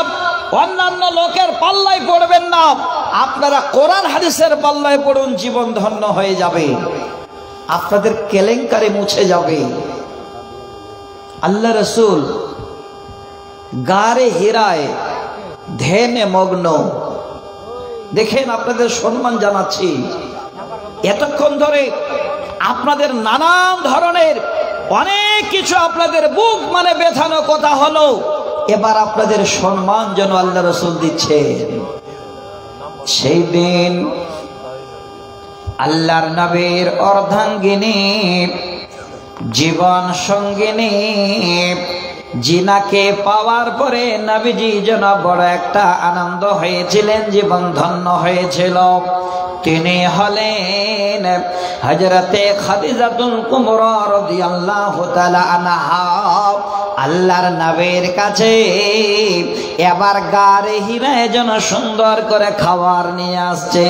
অন্যান্য লোকের পাল্লায় পড়বেন না, আপনারা কোরআন হাদিসের পাল্লায় পড়ুন, জীবন ধন্য হয়ে যাবে, আপনাদের কেলেঙ্কারি মুছে যাবে। আল্লাহ রসুল গারে হিরায় ধ্যানে মগ্ন। দেখেন, আপনাদের সম্মান জানাচ্ছি। এতক্ষণ ধরে আপনাদের নানান ধরনের অনেক কিছু আপনাদের বুক মানে ব্যথানো কথা হলো, এবার আপনাদের সম্মান যেন আল্লাহ রসুল দিচ্ছেন। সেই দিন আল্লাহর নবীর অর্ধাঙ্গিনী, জীবন সঙ্গিনী জিনাকে পাওয়ার পরে নবীজি যেন বড় একটা আনন্দ হয়েছিলেন, জীবন ধন্য হয়েছিল। তিনি হলেন হযরতে খাদিজাতুল কুবরা রাদিয়াল্লাহু তাআলা আনহা। আল্লাহর নবীর কাছে এবার গারে হিরায় যেন সুন্দর করে খাবার নিয়ে আসছে।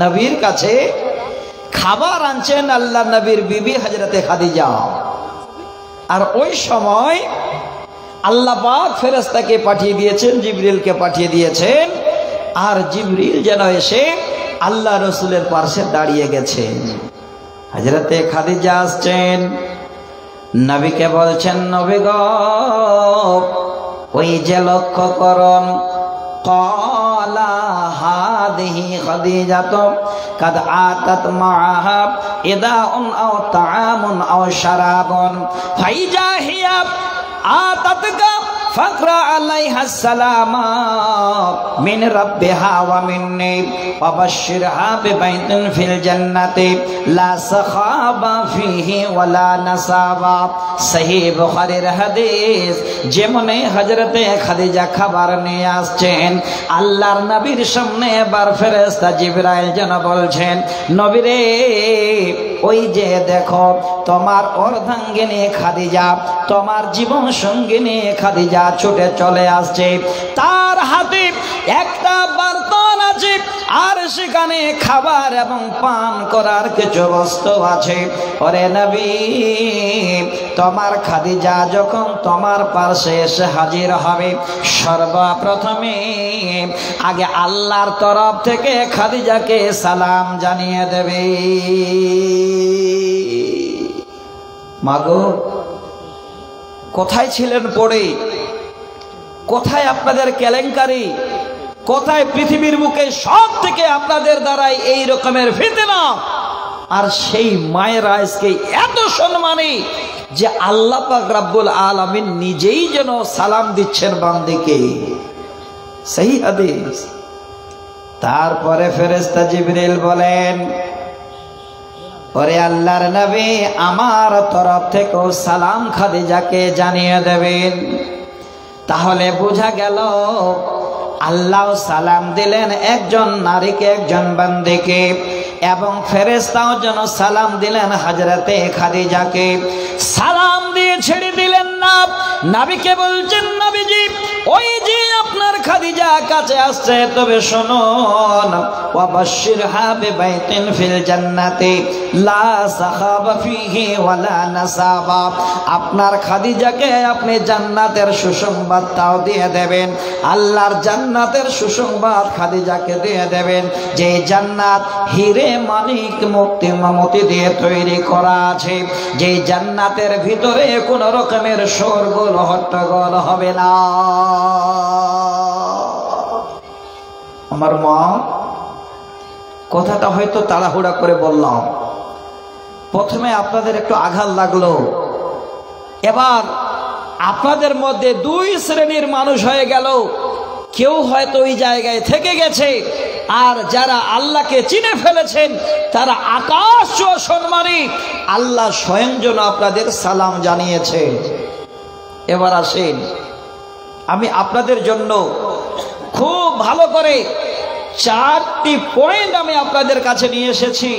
নবীর কাছে খাবার আনছেন আল্লাহ নবীর বিবি হযরতে খাদিজা। আর ওই সময় আল্লাহ পাক ফেরেশতাকে পাঠিয়ে দিয়েছেন, জিবরিলকে পাঠিয়ে দিয়েছেন। আর জিবরিল যেন এসে আল্লাহ রসুলের পাশে দাঁড়িয়ে গেছেন। হযরতে খাদিজা আসছেন, নবীকে বলছেন, নবী গো, ওই যে লক্ষ্য করুন, ক্বালা হাদিহি খাদিজাতু কাদ আতাত মাআহা ইদাউন আও তাআমুন আও শারাবুন ফাইজা হিয়া আতাতকা ফাকরা আলাইহা সালামা মিন রাব্বিহা ওয়া মিন্নি ওয়া বাশশিরহা বিবাইতিন ফিল জান্নাতি লা সাখাবা ফিহি ওয়ালা নাসাবা। সহিহ বুখারীর হাদিস। যেমনে হযরতে খাদিজা খাবার নিয়ে আসছেন, আল্লাহর নবীর সামনে এবার ফেরেশতা জিবরাইল যেন বলছেন, নবী রে, ওই যে দেখো তোমার অর্ধাঙ্গিনী খাদিজা, তোমার জীবন সঙ্গিনী খাদিজা ছুটে চলে আসছে। তার হাতে একটা বর্তন আছে, আর সেখানে খাবার এবং পান করার কিছু বস্তু আছে। ওরে নবী, তোমার খাদিজা যখন তোমার পাশে এসে হাজির হবে, সর্বপ্রথমে আগে আল্লাহর তরফ থেকে খাদিজাকে সালাম জানিয়ে দেবে। মাগো, কোথায় ছিলেন পড়ে? কোথায় আপনাদের কেলেঙ্কারি? কোথায় পৃথিবীর বুকে সব থেকে আপনাদের দ্বারাই এই রকমের ফিতনা? আর সেই মায়েরা আজকে এত সম্মানী যে আল্লাহ পাক রব্বুল আলামিন নিজেই যেন সালাম দিচ্ছেন বান্দিকে। সেই হাদিস। তারপরে ফেরেশতা জিবরিল বলেন, ওরে আল্লাহর নবী, আমার তরফ থেকেও সালাম খাদিজাকে জানিয়ে দেবেন। তাহলে বোঝা গেল আল্লাহ সালাম দিলেন একজন নারীকে, একজন বান্দিকে, এবং ফেরেশতাও যেন সালাম দিলেন হযরতে খাদিজাকে। সালাম দিয়ে ছেড়ে দিলেন না, নবীকে বলছেন, নবীজি, ওই যে আপনার খাদিজা কাছে আসছে, তবে শুনুন, ওয়া বাশশিরহা বিবাইতিন ফিল জান্নাতি লা সাখাবা ফিহি ওয়ালা নাসাবা। আপনার খাদিজাকে আপনি জান্নাতের সুসংবাদটাও দিয়ে দেবেন। আল্লাহর জান্নাতের সুসংবাদ খাদিজাকে দিয়ে দেবেন, যে জান্নাত হিরে মানিক মতি দিয়ে তৈরি করা আছে, যে জান্নাতের ভিতরে কোন রকমের শোরগোল হট্টগোল হবে না। আমার মা, কথাটা হয়তো তাড়াহুড়া করে বললাম, প্রথমে আপনাদের একটু আঘাত লাগলো। এবার আপনাদের মধ্যে দুই শ্রেণীর মানুষ হয়ে গেল। কেউ হয়তো ওই জায়গায় থেকে গেছে, আর যারা আল্লাহকে চিনে ফেলেছেন তারা আকাশ সম্মানী, আল্লাহ স্বয়ং যেন আপনাদের সালাম জানিয়েছে। এবার আসেন, আমি আপনাদের জন্য খুব ভালো করে 4টি পয়েন্ট আমি আপনাদের কাছে নিয়ে এসেছি।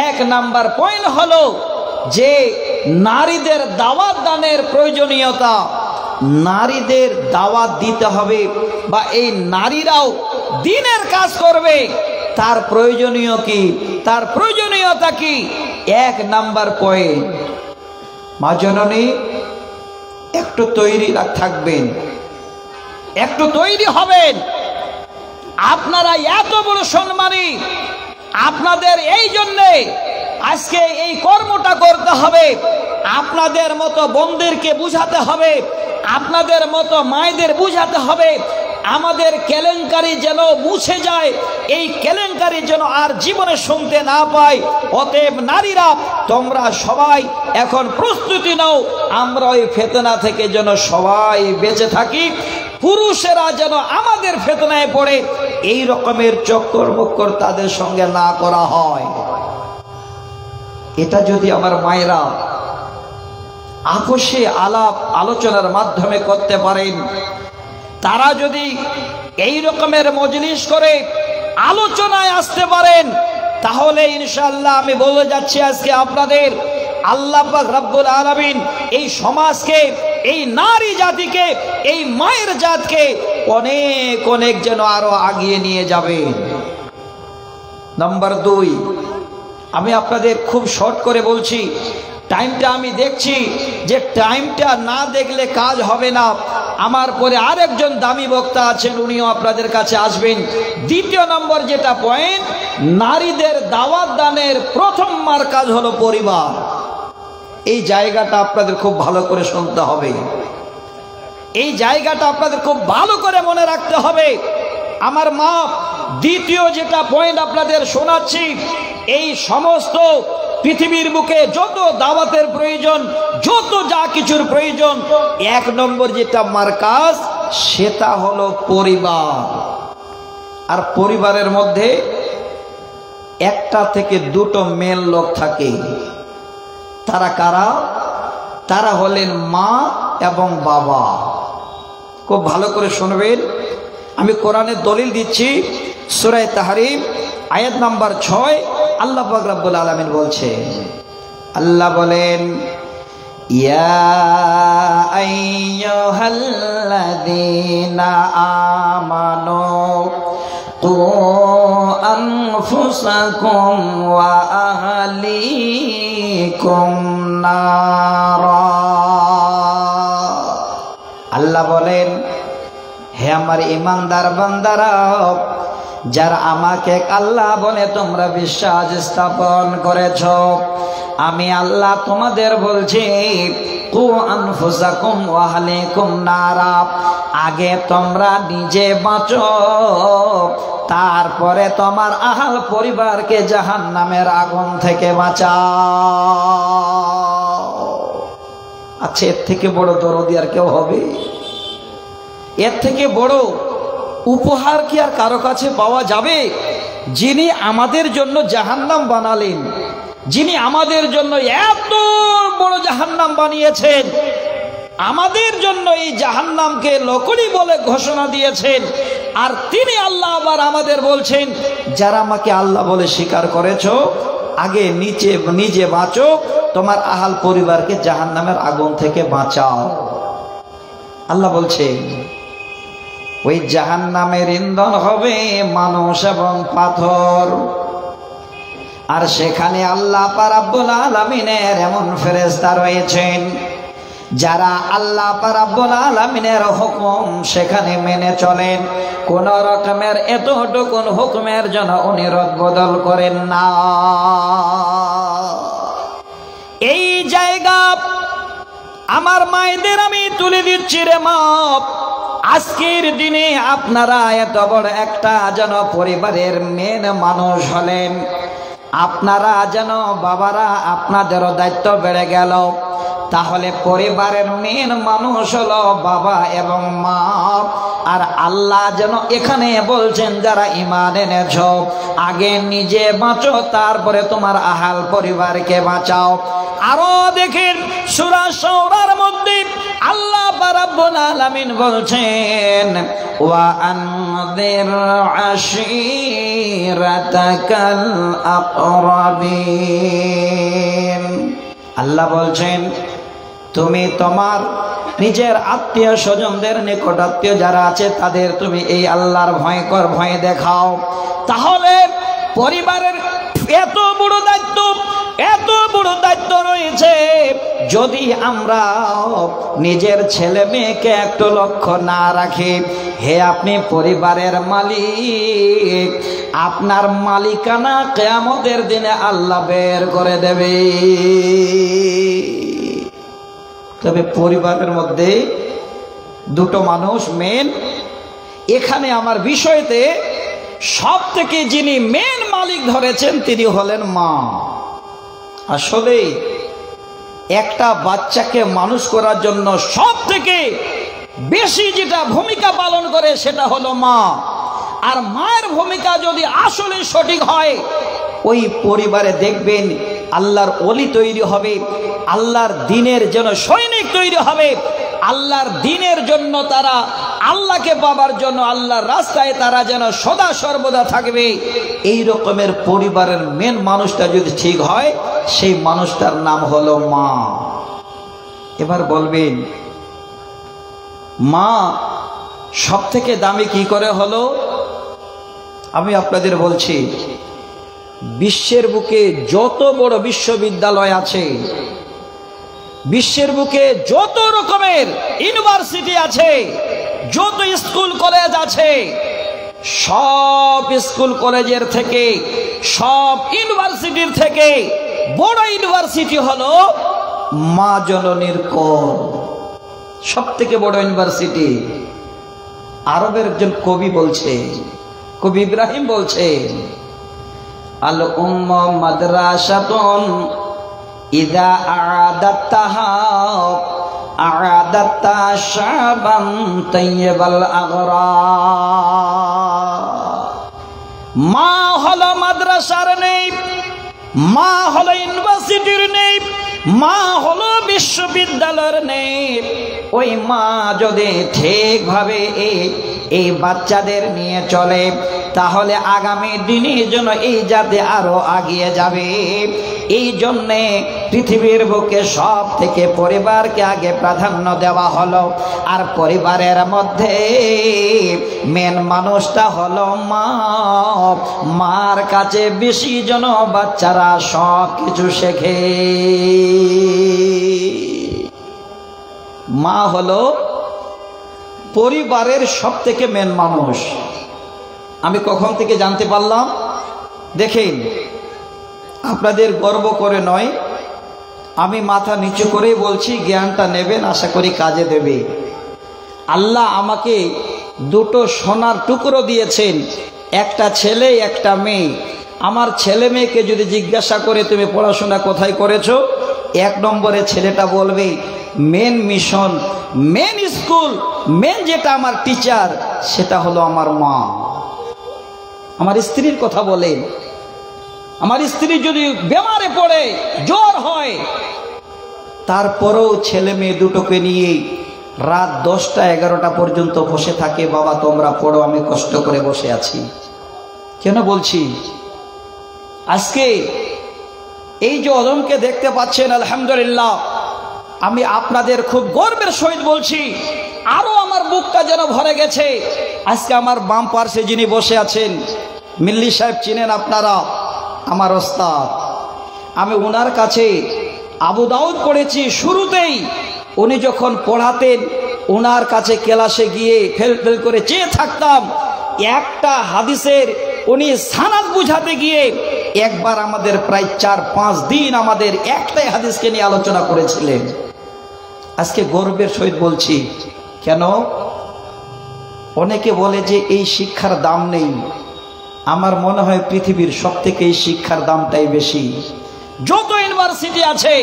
1 নাম্বার পয়েন্ট হলো যে নারীদের দাওয়াত দানের প্রয়োজনীয়তা। নারীদের দাওয়াত দিতে হবে, বা এই নারীরাও দ্বীনের কাজ করবে। তার প্রয়োজনীয় কি, তার প্রয়োজনীয়তা কি? 1 নাম্বার পয়েন্ট, মা জননী একটু তৈরি থাকবেন, একটু তৈরি হবেন। আপনারা এত বড় সম্মানী, আপনাদের এই জন্যে আজকে এই কর্মটা করতে হবে। আপনাদের মতো বোনদেরকে বুঝাতে হবে, আপনাদের মতো মায়েদের বুঝাতে হবে, আমাদের কেলেঙ্কারি যেন মুছে যায়, এই কেলেঙ্কারি যেন আর জীবনে শুনতে না পাই। অতএব নারীরা তোমরা সবাই এখন প্রস্তুতি নাও, আমরা ওই ফিতনা থেকে যেন সবাই বেঁচে থাকি। পুরুষেরা যেন আমাদের ফিতনায় পড়ে এই রকমের চক্কর বক্কর তাদের সঙ্গে না করা হয়। এটা যদি আমার মায়েরা আপোষে আলাপ আলোচনার মাধ্যমে করতে পারেন, তারা যদি এই রকমের মজলিস করে আলোচনায় আসতে পারেন, তাহলে ইনশাআল্লাহ আমি বলে যাচ্ছি আজকে আপনাদের আল্লাহ পাক রব্বুল আলামিন এই সমাজকে, এই নারী জাতিকে, এই মায়ের জাতকে অনেক অনেক যেন আরো আগিয়ে নিয়ে যাবেন। নাম্বার 2, আমি আপনাদের খুব শর্ট করে বলছি, টাইমটা আমি দেখছি যে টাইমটা না দেখলে কাজ হবে না। আমার পরে আরেকজন দামি বক্তা আছেন, উনিও আপনাদের কাছে আসবেন। 2 নম্বর যেটা পয়েন্ট, নারীদের দাওয়াত দানের প্রথম মার্কাজ হলো পরিবার। এই জায়গাটা আপনাদের খুব ভালো করে শুনতে হবে, এই জায়গাটা আপনাদের খুব ভালো করে মনে রাখতে হবে। আমার মা, 2 যেটা পয়েন্ট আপনাদের শোনাচ্ছি, এই সমস্ত পৃথিবীর বুকে যত দাওয়াতের প্রয়োজন, যত যা কিছুর প্রয়োজন, 1 নম্বর যেটা মার্কাজ সেটা হলো পরিবার। আর পরিবারের মধ্যে 1 থেকে 2 মেল লোক থাকে। তারা কারা? তারা হলেন মা এবং বাবা। খুব ভালো করে শুনবেন, আমি কোরআনের দলিল দিচ্ছি। সূরা তাহরিম আয়াত নাম্বার 6 আল্লাহ পাক রব্বুল আলামিন বলছেন, আল্লাহ বলেন, ইয়া আইয়ুহাল্লাযীনা আমানু কু আনফুসাকুম ওয়া আহলিকুম নারা। আল্লাহ বলেন, হে আমার ঈমানদার বান্দারা, যারা আমাকে আল্লাহ বলে তোমরা বিশ্বাস স্থাপন করেছ, আমি আল্লাহ তোমাদের বলছি, কু আনফুসাকুম ওয়া আহলিকুম নারা, আগে তোমরা নিজে বাঁচো, তারপরে তোমার আহাল পরিবারকে জাহান্নামের আগুন থেকে বাঁচাও। আচ্ছা, এর থেকে বড় দরদি আর কেউ হবে? এর থেকে বড় উপহার কি আর কারো কাছে পাওয়া যাবে? যিনি আমাদের জন্য জাহান্নাম বানালেন, যিনি আমাদের জন্য এত বড় জাহান্নাম বানিয়েছেন, আমাদের জন্য এই জাহান্নামকে লোকলি বলে ঘোষণা দিয়েছেন, আর তিনি আল্লাহ আবার আমাদের বলছেন, যারা আমাকে আল্লাহ বলে স্বীকার করেছো, আগে নিজে বাঁচো, তোমার আহাল পরিবারকে জাহান্নামের আগুন থেকে বাঁচাও। আল্লাহ বলছেন, ওই জাহান্নামের ইন্ধন হবে মানুষ এবং পাথর। আর সেখানে আল্লাহ পাক রব্বুল আলামিনের এমন ফেরেশতা রয়েছেন, যারা আল্লাহ পাক রব্বুল আলামিনের হুকুম সেখানে মেনে চলেন, কোন রকমের এতটুকু হুকুমের জন্য উনি রদবদল করেন না। এই জায়গা আমার মায়েদের আমি তুলে দিচ্ছি রে মা, আজকের দিনে আপনারা এত বড় একটা যেন পরিবারের মেন মানুষ হলেন, আপনারা যেন বাবারা আপনাদেরও দায়িত্ব বেড়ে গেল। তাহলে পরিবারের মেন মানুষ হলো বাবা এবং মা। আর আল্লাহ যেন এখানে বলছেন, যারা ঈমান এনেছ, আগে নিজে বাঁচো, তারপরে তোমার আহাল পরিবারকে বাঁচাও। আরো দেখেন সূরা শুরার মধ্যে আল্লাহ রাব্বুল আলামিন বলছেন, ওয়া আনযির আশীরাতাকাল আকরাবিন। আল্লাহ বলছেন, তুমি তোমার নিজের আত্মীয় স্বজনদের নিকট আত্মীয় যারা আছে তাদের তুমি এই আল্লাহর ভয় দেখাও। তাহলে পরিবারের এত বড় দায়িত্ব রয়েছে, যদি আমরা নিজের ছেলে মেয়েকে একটু লক্ষ্য না রাখি, হে আপনি পরিবারের মালিক, আপনার মালিকানা কিয়ামতের দিনে আল্লাহ বের করে দেবে। তবে পরিবারের মধ্যে দুটো মানুষ মেন, এখানে আমার বিষয়তে সব থেকে যিনি মেন মালিক ধরেছেন তিনি হলেন মা। আসলে একটা বাচ্চাকে মানুষ করার জন্য সব থেকে বেশি যেটা ভূমিকা পালন করে সেটা হলো মা। আর মায়ের ভূমিকা যদি আসলে সঠিক হয়, ওই পরিবারে দেখবেন আল্লাহর ওলি তৈরি হবে, আল্লাহর দ্বীনের জন্য সৈনিক তৈরি হবে, আল্লাহর দ্বীনের জন্য তারা আল্লাহকে পাবার জন্য আল্লাহর রাস্তায় তারা যেন সদা সর্বদা থাকবে। এই রকমের পরিবারের মেন মানুষটা যদি ঠিক হয়, সেই মানুষটার নাম হলো মা। এবার বলবেন মা সব থেকে দামি কি করে হলো? আমি আপনাদের বলছি, বিশ্বের বুকে যত বড় বিশ্ববিদ্যালয় আছে, বিশ্বের বুকে যত রকমের ইউনিভার্সিটি আছে, যত স্কুল কলেজ আছে, সব স্কুল কলেজের থেকে, সব ইউনিভার্সিটির থেকে বড় ইউনিভার্সিটি হলো মা জননীর কোল। সব থেকে বড় ইউনিভার্সিটি। আরবের একজন কবি বলছে, কবি ইব্রাহিম বলছে, আল উম্মা মাদ্রাসাতুন ইযা আ'দাতাহা আ'দাতা শাবান তাইয়্যিবাল আগরা। মা হলো মাদ্রাসার নেই, মা হলো ইউনিভার্সিটির নেই, মা হলো বিশ্ববিদ্যালয়ের নেই। ওই মা যদি ঠিকভাবে এই বাচ্চাদের নিয়ে চলে, তাহলে আগামী দিনের জন্য এই জাতি আরো এগিয়ে যাবে। এই জন্যে পৃথিবীর বুকে সব থেকে পরিবারকে আগে প্রাধান্য দেওয়া হলো। আর পরিবারের মধ্যে মেন মানুষটা হলো মা। মার কাছে বেশি জন বাচ্চারা সব কিছু শেখে। মা হলো পরিবারের সব থেকে মেন মানুষ। আমি কখন থেকে জানতে পারলাম দেখেন, আপনাদের গর্ব করে নয়, আমি মাথা নিচু করেই বলছি, জ্ঞানটা নেবেন, আশা করি কাজে দেবে। আল্লাহ আমাকে দুটো সোনার টুকরো দিয়েছেন, একটা ছেলে একটা মেয়ে। আমার ছেলে মেয়েকে যদি জিজ্ঞাসা করে তুমি পড়াশোনা কোথায় করেছো, এক নম্বরে ছেলেটা বলবে main mission, main school, main যেটা আমার টিচার সেটা হলো আমার মা। আমার স্ত্রীর কথা বলেন, আমার স্ত্রী যদি বেমারে পড়ে, জ্বর হয়, তারপরেও ছেলে মেয়ে দুটোকে নিয়ে রাত 10টা 11টা পর্যন্ত বসে থাকে, বাবা তোমরা পড়ো, আমি কষ্ট করে বসে আছি। কেন বলছি? আজকে এই যে অদমকে দেখতে পাচ্ছেন, আলহামদুলিল্লাহ, আমি আপনাদের খুব গর্বের সহিত বলছি, আরো আমার বুকটা যেন ভরে গেছে। আজকে আমার বাম পার্শ্বে যিনি বসে আছেন, মিল্লি সাহেব চিনেন আপনারা, আমার ওস্তাদ। আমি ওনার কাছে আবু দাউদ পড়েছি। শুরুতেই উনি যখন পড়াতেন, ওনার কাছে ক্লাসে গিয়ে ফেল ফেল করে চেয়ে থাকতাম। একটা হাদিসের উনি সানাদ বুঝাতে গিয়ে একবার আমাদের প্রায় 4-5 দিন আমাদের একটাই হাদিসকে নিয়ে আলোচনা করেছিলেন। আজকে গর্বের সহিত বলছি। কেন? অনেকে বলে যে এই শিক্ষার দাম নেই। আমার মনে হয় পৃথিবীর সব থেকে এই শিক্ষার দামটাই বেশি। যত ইউনিভার্সিটি আছে,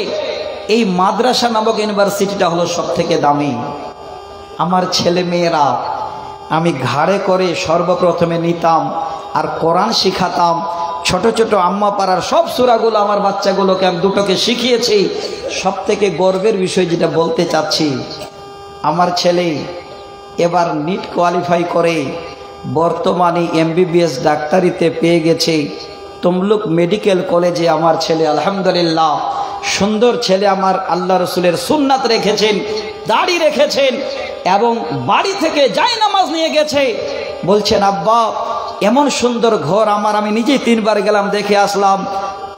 এই মাদ্রাসা নামক ইউনিভার্সিটিটা হলো সব থেকে দামি। আমার ছেলে মেয়েরা আমি ঘাড়ে করে সর্বপ্রথমে নিতাম আর কোরআন শিখাতাম। ছোট ছোট আম্মা পাড়ার সব সূরাগুলো আমার বাচ্চাগুলোকে আমি দুটোকে শিখিয়েছি। সব থেকে গর্বের বিষয় যেটা বলতে চাচ্ছি, আমার ছেলে এবার নিট কোয়ালিফাই করে বর্তমানে MBBS ডাক্তারিতে পেয়ে গেছে তমলুক মেডিকেল কলেজে। আমার ছেলে আলহামদুলিল্লাহ সুন্দর ছেলে আমার আল্লাহ রসুলের সুন্নাত রেখেছেন, দাড়ি রেখেছেন এবং বাড়ি থেকে জায়নামাজ নিয়ে গেছে। বলছেন আব্বা এমন সুন্দর ঘর আমার, আমি নিজেই 3 বার গেলাম, দেখে আসলাম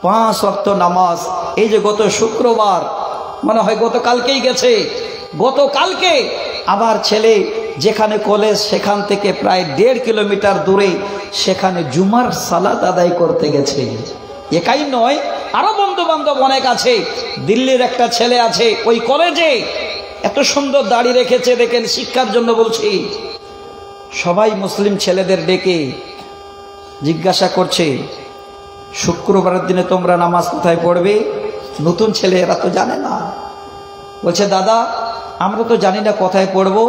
5 ওয়াক্ত নামাজ। এই যে গত শুক্রবার, মনে হয় গতকালকেই গেছে, গতকালকে আবার ছেলে যেখানে কলেজ সেখান থেকে প্রায় 1.5 কিলোমিটার দূরে সেখানে জুমার সালাত আদায় করতে গেছে। একাই নয়, আরো বন্ধু বান্ধব অনেক আছে। দিল্লির একটা ছেলে আছে ওই কলেজে, এত সুন্দর দাড়ি রেখেছে দেখেন। শিক্ষার জন্য বলছি, সবাই মুসলিম ছেলেদের ডেকে জিজ্ঞাসা করছে শুক্রবারের দিনে তোমরা নামাজ কোথায় পড়বে? নতুন ছেলে, এরা তো জানে না। বলছে দাদা আমরা তো জানি না কোথায় পড়বো।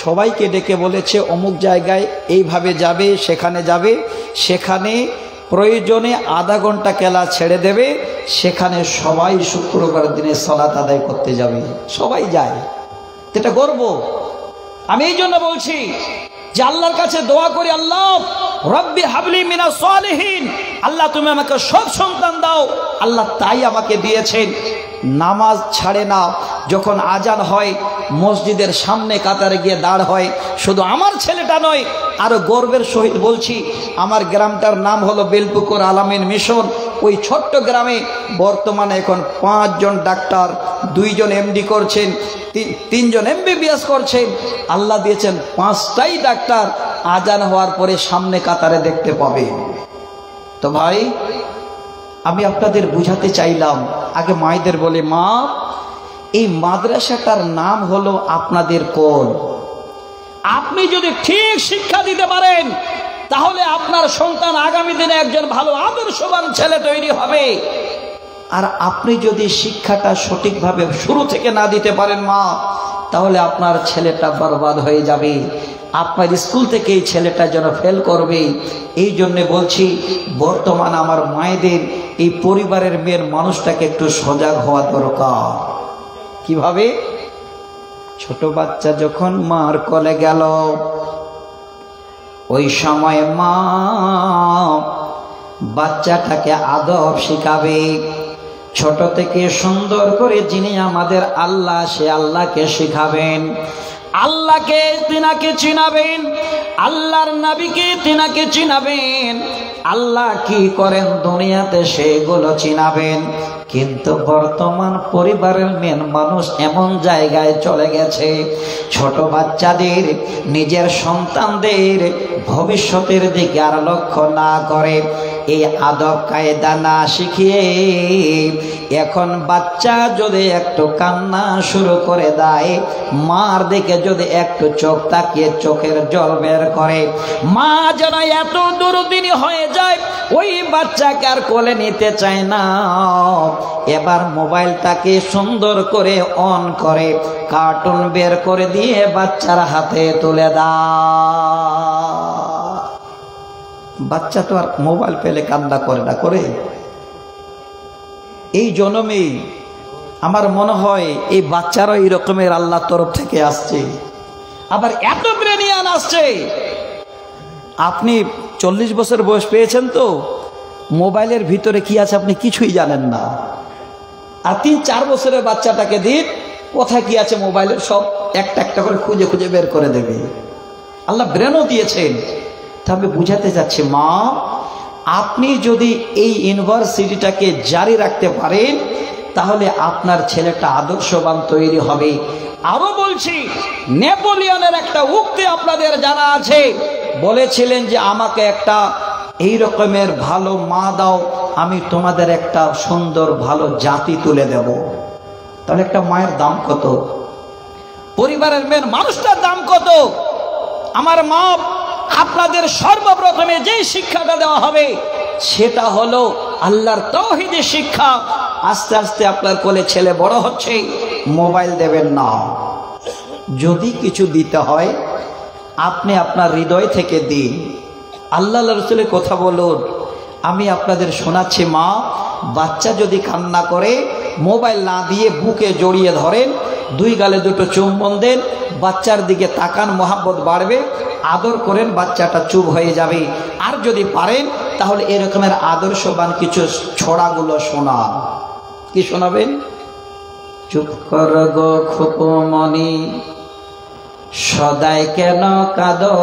সবাইকে ডেকে বলেছে অমুক জায়গায় এইভাবে যাবে, সেখানে যাবে, সেখানে প্রয়োজনে আধা ঘন্টা কেলা ছেড়ে দেবে, সেখানে সবাই শুক্রবার দিনে সালাত আদায় করতে যাবে। সবাই যায়, এটা গর্ব। আমি এই জন্য বলছি যে আল্লাহর কাছে দোয়া করি, আল্লাহ রব্বি হাবলি মিনাস সালিহিন, আল্লাহ তুমি আমাকে সৎ সন্তান দাও। আল্লাহ তাই আমাকে দিয়েছেন। নামাজ ছাড়ে না, যখন আজান হয় মসজিদের সামনে কাতারে গিয়ে দাঁড় হয়। শুধু আমার ছেলেটা নয়, আরো গর্বের সহিত বলছি, আমার গ্রামটার নাম হলো বেলপুকুর আলামিন মিশন। ওই ছোট্ট গ্রামে বর্তমানে এখন 5 জন ডাক্তার, 2 জন এমডি করছেন, 3 জন এমবিবিএস করছেন। আল্লাহ দিয়েছেন 5টাই ডাক্তার আজান হওয়ার পরে সামনে কাতারে দেখতে পাবে। তো ভাই আমি আপনাদের বুঝাতে চাইলাম, আগে মায়েদের বলে মা এই মাদ্রাসাটার নাম হলো আপনাদের কোল। আপনি যদি ঠিক শিক্ষা দিতে পারেন তাহলে আপনার সন্তান আগামী দিনে একজন ভালো আদর্শবান ছেলে তৈরি হবে। আর আপনি যদি শিক্ষাটা সঠিকভাবে শুরু থেকে না দিতে পারেন মা, তাহলে আপনার ছেলেটা বরবাদ হয়ে যাবে। আপনার স্কুল থেকে এই ছেলেটা যেন ফেল করবে। এই জন্যে বলছি বর্তমান আমার মায়েদের এই পরিবারের মেয়ের মানুষটাকে একটু সজাগ হওয়া দরকার। কিভাবে? ছোট বাচ্চা যখন মার কোলে গেল, ওই সময় মা বাচ্চাটাকে আদব শিখাবে। ছোট থেকে সুন্দর করে যিনি আমাদের আল্লাহ, সে আল্লাহকে শিখাবেন, আল্লাহকে তিনাকে চিনাবেন, আল্লাহর নবীকে তিনাকে চিনাবেন, আল্লাহ কি করেন দুনিয়াতে সেগুলো চিনাবেন। কিন্তু বর্তমান পরিবারের মেন মানুষ এমন জায়গায় চলে গেছে, ছোট বাচ্চাদের নিজের সন্তানদের ভবিষ্যতের দিকে আর লক্ষ্য না করে, এই আদব কায়দা না শিখিয়ে এখন বাচ্চা যদি একটু কান্না শুরু করে দেয়, মার দিকে যদি একটু চোখ তাকিয়ে চোখের জল বের করে, মা যেন এত দুর্দিনী হয়ে যায় ওই বাচ্চাকে আর কোলে নিতে চায় না। এবার মোবাইলটাকে সুন্দর করে অন করে কার্টুন বের করে দিয়ে বাচ্চার হাতে তুলে দাও। বাচ্চা তো আর মোবাইল পেলে কান্না করে না, করে? এই জন্মে আমার মনে হয় এই বাচ্চারা এই রকমের আল্লাহর তরফ থেকে আসছে। আবার এত ব্রেনিয়ান আসছে, আপনি 40 বছর বয়স পেয়েছেন তো মোবাইলের ভিতরে কি আছে আপনি কিছুই জানেন না। আর 3-4 বছরের বাচ্চাটাকে দিন কোথায় কি আছে মোবাইলের সব একটা একটা করে খুঁজে খুঁজে বের করে দেবে। আল্লাহ ব্রেনও দিয়েছেন। তা আমি বুঝাতে চাচ্ছি মা, আপনি যদি এই ইউনিভার্সিটিটাকে জারি রাখতে পারেন তাহলে আপনার ছেলেটা আদর্শবান তৈরি হবে। আরো বলছি, নেপোলিয়নের একটা উক্তি আপনাদের জানা আছে, বলেছিলেন যে আমাকে একটা এই রকমের ভালো মা দাও, আমি তোমাদের একটা সুন্দর ভালো জাতি তুলে দেব। তাহলে একটা মায়ের দাম কত, পরিবারের মেয়ের মানুষটার দাম কত? আমার মা, আপনাদের সর্বপ্রথমে যেই শিক্ষাটা দেওয়া হবে সেটা হলো আল্লাহর তাওহীদের শিক্ষা। আস্তে আস্তে আপনার কোলে ছেলে বড় হচ্ছে, মোবাইল দেবেন না। যদি কিছু দিতে হয় আপনি আপনার হৃদয় থেকে দিন, আল্লাহ রাসূলের কথা বলুন। আমি আপনাদের শোনাচ্ছি মা, বাচ্চা যদি কান্না করে মোবাইল না দিয়ে বুকে জড়িয়ে ধরেন, 2 গালে 2টো চুম্বন দেন, বাচ্চার দিকে তাকান, মহব্বত বাড়বে, আদর করেন, বাচ্চাটা চুপ হয়ে যাবে। আর যদি পারেন তাহলে এরকমের আদর্শবান কিছু ছড়াগুলো শোনান। কি শোনাবেন? চুপ কর গো খুকুমনি, সদাই কেন কাঁদো,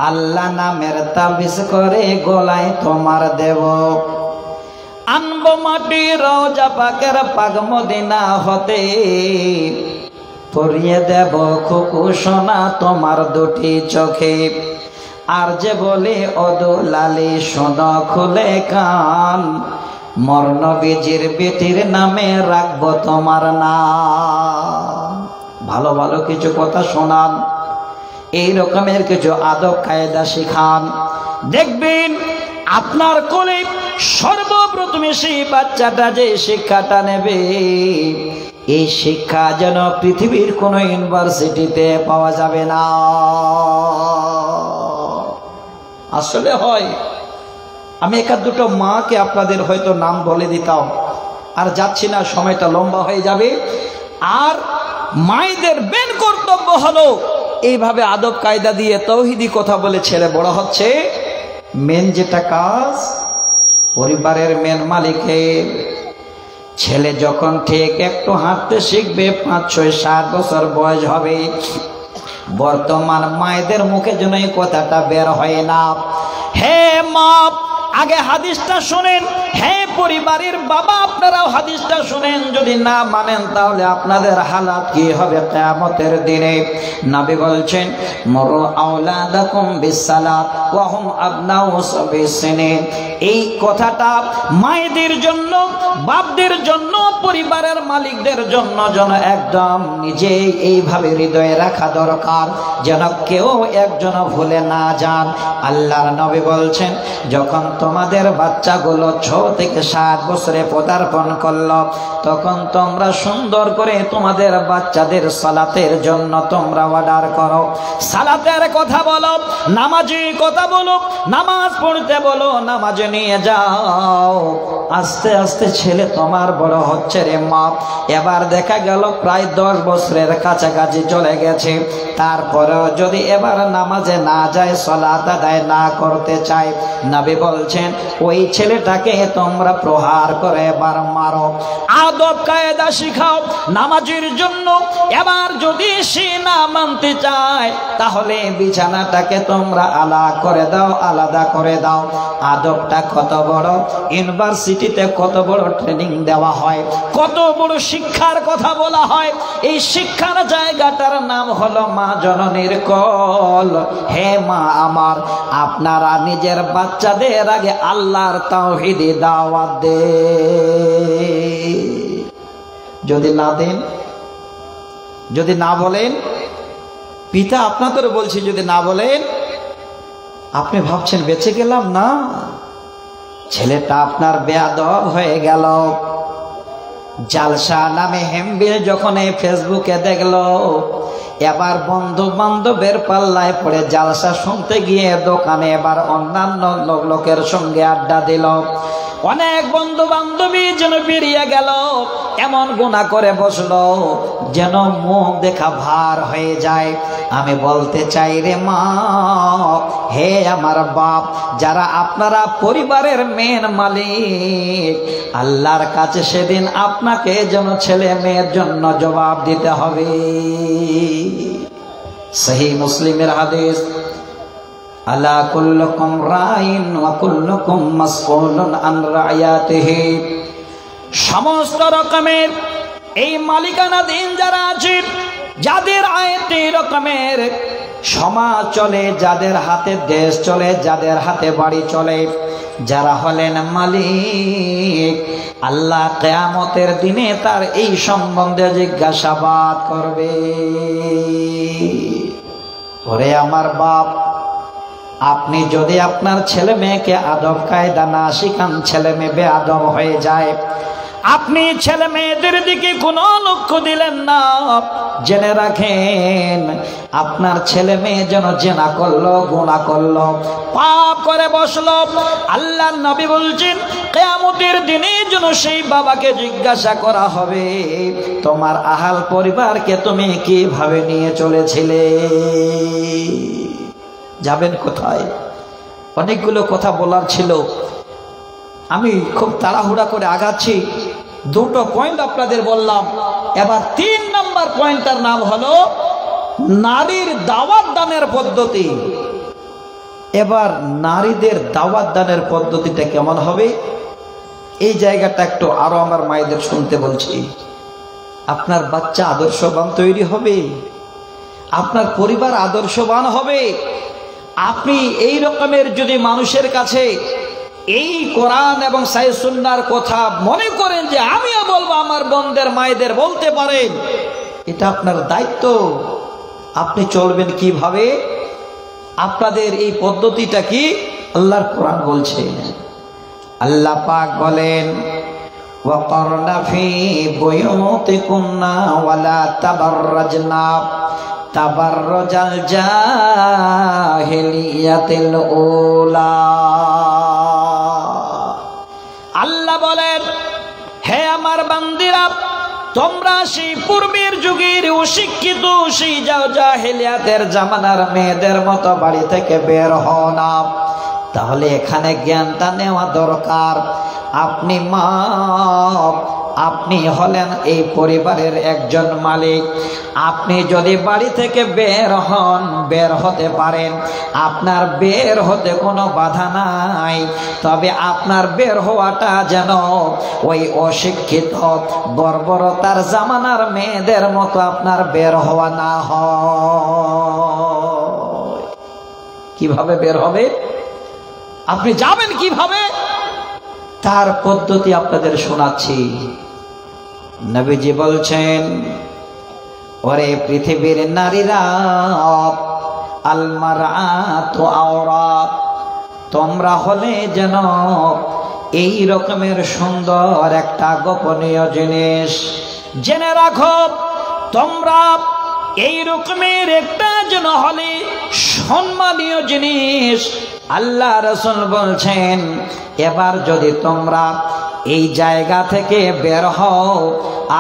আল্লাহ নামের তাবিজ করে গলায় তোমার দেব। আনবো মাটি রওজা পাকের পাক মদিনা হতে, পরিয়ে দেব খুকু সোনা তোমার দুটি চোখে। আর যে বলে অদুলালি শোনো খুলে কান, মর নবীজির বেটির নামে রাখবো তোমার নাম। ভালো ভালো কিছু কথা শোনান, এই রকমের কিছু আদব কায়দা শিখান। দেখবেন আপনার কোলে সর্বপ্রথমে সেই বাচ্চাটা যে শিক্ষাটা নেবে, এই শিক্ষা যেন পৃথিবীর কোনো ইউনিভার্সিটিতে পাওয়া যাবে না। আসলে হয়, আমি একা দুটো মাকে আপনাদের হয়তো নাম বলে দিতাম, আর যাচ্ছি না, সময়টা লম্বা হয়ে যাবে। আর মায়েদের মেন কর্তব্য হলো এইভাবে আদব কায়দা দিয়ে তৌহিদি কথা বলে ছেলে বড় হচ্ছে। মেন যেটা কাজ, পরিবারের মেন মালিকের ছেলে যখন ঠিক একটু হাঁটতে শিখবে, 5, 6, 7 বছর বয়স হবে, বর্তমান মায়েদের মুখে যেন এই কথাটা বের হয় না, হে মা আগে হাদিসটা শুনেন। হ্যাঁ পরিবারের বাবা, আপনারাও হাদিসটা শুনেন। যদি না মানেন তাহলে আপনাদের হালাত কি হবে কিয়ামতের দিনে। নবী বলছেন, মুরু আওলাদাকুম বিসসালাত ওয়া হুম আবনাউ সাবঈ সিনিন। এই কথাটা মায়েদের জন্য, বাপদের জন্য, পরিবারের মালিকদের জন্য যেন একদম নিজেই এইভাবে হৃদয়ে রাখা দরকার, যেন কেউ একজন ভুলে না যান। আল্লাহর নবী বলছেন, যখন তোমাদের বাচ্চাগুলো 6 থেকে 7 বছরে পদার্পণ করলো, তখন তোমরা সুন্দর করে তোমাদের বাচ্চাদের সালাতের জন্য তোমরা অর্ডার করো। সালাতের কথা বলো, নামাজি কথা বলো, নামাজ পড়তে বলো, নামাজে নিয়ে যাও। আস্তে আস্তে ছেলে তোমার বড় হচ্ছে রে মা। এবার দেখা গেল প্রায় 10 বছরের কাছাকাছি চলে গেছে, তারপরেও যদি এবার নামাজে না যায়, সালাত আদায় না করতে চায়, নবী বলছেন ওই ছেলেটাকে তোমরা প্রহার করে এবার মারো, আদব কায়দা শিখাও নামাজের জন্য। এবার যদি সে না মানতে চায়, তাহলে বিছানাটাকে তোমরা আলাদা করে দাও। আদবটা কত বড়, ইউনিভার্সিটিতে কত বড় ট্রেনিং দেওয়া হয়, কত বড় শিক্ষার কথা বলা হয়। এই শিক্ষার জায়গাটার নাম হলো মা জননীর কোল। হে মা আমার, আপনারা নিজের বাচ্চাদের আগে আল্লাহর তাওহীদি দাওয়াত দে। যদি না দেন, যদি না বলেন, পিতা আপনাদের বলছি, যদি না বলেন, আপনি ভাবছেন বেঁচে গেলাম না, ছেলেটা আপনার বেয়াদব হয়ে গেল। জালসা নামে হেমবিল যখন এই ফেসবুকে দেখলো, এবার বন্ধু বান্ধবের পাল্লায় পড়ে জালসা শুনতে গিয়ে দোকানে এবার অন্যান্য লোকের সঙ্গে আড্ডা দিল। অনেক বন্ধু বান্ধবী যেন বেরিয়ে গেল, এমন গুনাহ করে বসলো যেন মুখ দেখা ভার হয়ে যায়। আমি বলতে চাই রে মা, হে আমার বাপ, যারা আপনারা পরিবারের মেন মালিক, আল্লাহর কাছে সেদিন আপনাকে যেন ছেলে মেয়ের জন্য জবাব দিতে হবে। সহিহ মুসলিমের হাদিস, আলা কুল্লুকুম রাইন ওয়া কুল্লুকুম মাসউলুন আন রাইয়াতিহি। সমস্ত রকমের এই মালিকানাধীন যারা আছে, যাদের আয়ত্তে রকমের সমাজ চলে, যাদের হাতে দেশ চলে, যাদের হাতে বাড়ি চলে, যারা হলেন মালিক, আল্লাহ কিয়ামতের দিনে তার এই সম্বন্ধে জিজ্ঞাসাবাদ করবে। ওরে আমার বাপ, আপনি যদি আপনার ছেলে মেয়েকে আদব কায়দা না শিখান, ছেলে মেয়ে বেআদব হয়ে যায়। আপনি ছেলে মেয়েদের দিকে কোনো লক্ষ্য দিলেন না, জেনে রাখেন আপনার ছেলে মেয়ে যেন জেনা করলো, গুনাহ করলো, পাপ করে বসলো, আল্লাহর নবী বলছেন কিয়ামতের দিনে যেন সেই বাবাকে জিজ্ঞাসা করা হবে, তোমার আহাল পরিবারকে তুমি কিভাবে নিয়ে চলেছিলে। যাবেন কোথায়? অনেকগুলো কথা বলার ছিল, আমি খুব তাড়াহুড়া করে আগাচ্ছি, দুটো পয়েন্ট আপনাদের বললাম। এবার 3 নম্বর পয়েন্টটার নাম হলো নারীর দাওয়াত দানের পদ্ধতি। এবার নারীদের দাওয়াত দানের পদ্ধতিটা কেমন হবে, এই জায়গাটা একটু আরো আমার মায়েদের শুনতে বলছি। আপনার বাচ্চা আদর্শবান তৈরি হবে, আপনার পরিবার আদর্শবান হবে। আপনি এই রকমের যদি মানুষের কাছে এই কোরআন এবং সহিহ সুন্নাহর কথা মনে করেন যে আমিও বলবো, আমার বোনদের মায়েদের বলতে পারেন, এটা আপনার দায়িত্ব। আপনি চলবেন কিভাবে, আপনাদের এই পদ্ধতিটা কি আল্লাহর কোরআন বলছে। আল্লাহ পাক বলেন, ওয়াকারনা ফি বুয়ুতিকুন্না ওয়ালা তাবাররাজনা তাবাররুজাল জাহিলিয়াতিল উলা। আল্লাহ বলেন, হে আমার বান্দিরা, তোমরা সেই পূর্বের যুগের অশিক্ষিত সেই জাহিলিয়াতের জামানার মেয়েদের মতো বাড়ি থেকে বের হও না। তাহলে এখানে জ্ঞানটা নেওয়া দরকার। আপনি মা, আপনি হলেন এই পরিবারের একজন মালিক। আপনি যদি বাড়ি থেকে বের হন, বের হতে পারেন, আপনার বের হতে কোনো বাধা নাই। তবে আপনার বের হওয়াটা যেন ওই অশিক্ষিত বর্বরতার জামানার মেয়েদের মতো আপনার বের হওয়া না হয়। কিভাবে বের হবে, আপনি যাবেন কিভাবে, তার পদ্ধতি আপনাদের শোনাচ্ছি। নবীজি বলছেন, ওরে পৃথিবীর নারীরা, আল মারআতু আওরাত, তোমরা হলে যেন এই রকমের সুন্দর একটা গোপনীয় জিনিস। জেনে রাখো, তোমরা এই রকমের একটা যেন হলে সম্মানীয় জিনিস। আল্লাহ রাসূল বলছেন, এবার যদি তোমরা এই জায়গা থেকে বের হও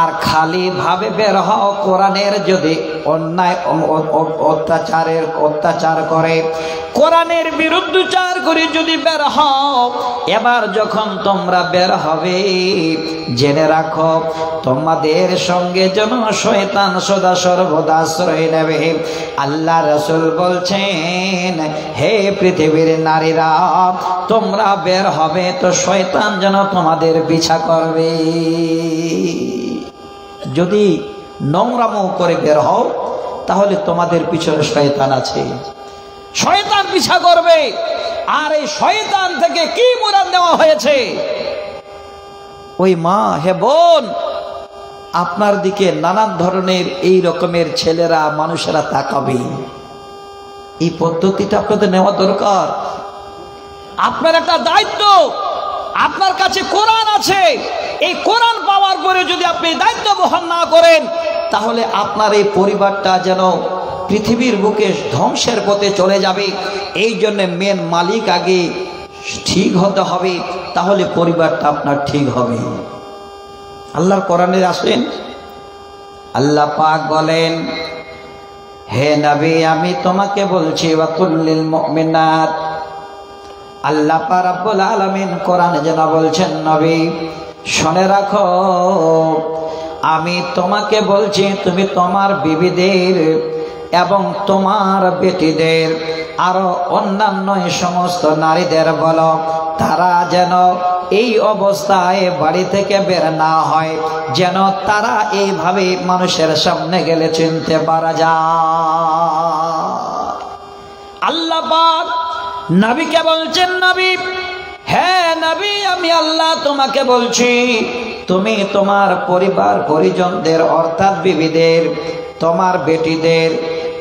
আর খালি ভাবে বের হও, কোরআনের যদি অন্যায় অত্যাচার করে, কোরআনের বিরুদ্ধাচার করে যদি বের হও, এবার যখন তোমরা বের হবে, জেনে রাখো তোমাদের সঙ্গে যেন শয়তান সদা সর্বদা আশ্রয় নেবে। আল্লাহ রাসূল বলছেন, হে পৃথিবীর নারীরা, তোমরা বের হবে তো শয়তান যেন তোমাদের পিছা করবে। যদি নোংরামো করে বের হও, তাহলে তোমাদের পিছনে শয়তান আছে, শয়তান পিছা করবে। আর এই শয়তান থেকে কি মুরাদ দেওয়া হয়েছে, ওই মা, হে বোন, আপনার দিকে নানান ধরনের এই রকমের ছেলেরা মানুষেরা তাকাবে। এই পদ্ধতিটা আপনাদের নেওয়া দরকার। আপনার একটা দায়িত্ব, আপনার কাছে কোরআন আছে। এই কোরআন পাওয়ার পরে যদি আপনি দায়িত্ব বহন না করেন, তাহলে আপনার এই পরিবারটা যেন পৃথিবীর বুকে ধ্বংসের পথে চলে যাবে। এই জন্য মেন মালিক আগে ঠিক হতে হবে, তাহলে পরিবারটা আপনার ঠিক হবে। আল্লাহর কোরআনে আসেন, আল্লাহ পাক বলেন, হে নবী, আমি তোমাকে বলছি, ওয়া কুল্লিল মুমিনাত। আল্লাহ পাক রব্বুল আলামিন কোরআনে যেন বলছেন, নবী শুনে রাখো, আমি তোমাকে বলছি, তুমি তোমার বিবিদের এবং তোমার বেটিদের আরো অন্যান্য সমস্ত নারীদের বলো, তারা যেন এই অবস্থায় বাড়ি থেকে বের না হয়, যেন তারা এইভাবে মানুষের সামনে গেলে চিনতে পারা যায়। আল্লাহ পাক নবীকে বলছেন, নবী, হ্যাঁ নবী, আমি আল্লাহ তোমাকে বলছি, তুমি তোমার পরিবার পরিজনদের অর্থাৎ বিবিদের, তোমার বেটিদের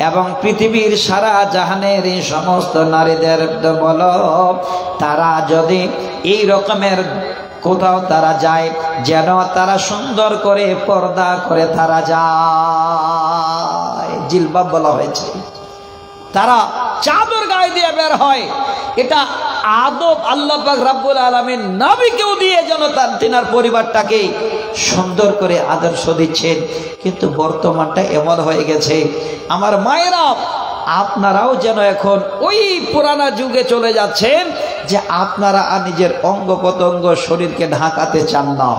এবং পৃথিবীর সারা জাহানের এই সমস্ত নারীদের বলো, তারা যদি এই রকমের কোথাও তারা যায়, যেন তারা সুন্দর করে পর্দা করে তারা যায়। জিলবাব বলা হয়েছে, তারা চাদর গায়ে দিয়ে বের হয়। এটা আদব আল্লাহ পাক রব্বুল আলামিন নবীকেও দিয়ে যেন তিনার পরিবারটাকে সুন্দর করে আদর্শ দিচ্ছেন। কিন্তু বর্তমানটা এমন হয়ে গেছে, আমার মায়েরা, আপনারাও যেন এখন ওই পুরানা যুগে চলে যাচ্ছেন যে আপনারা আর নিজের অঙ্গ প্রত্যঙ্গ শরীরকে ঢাকাতে চান না।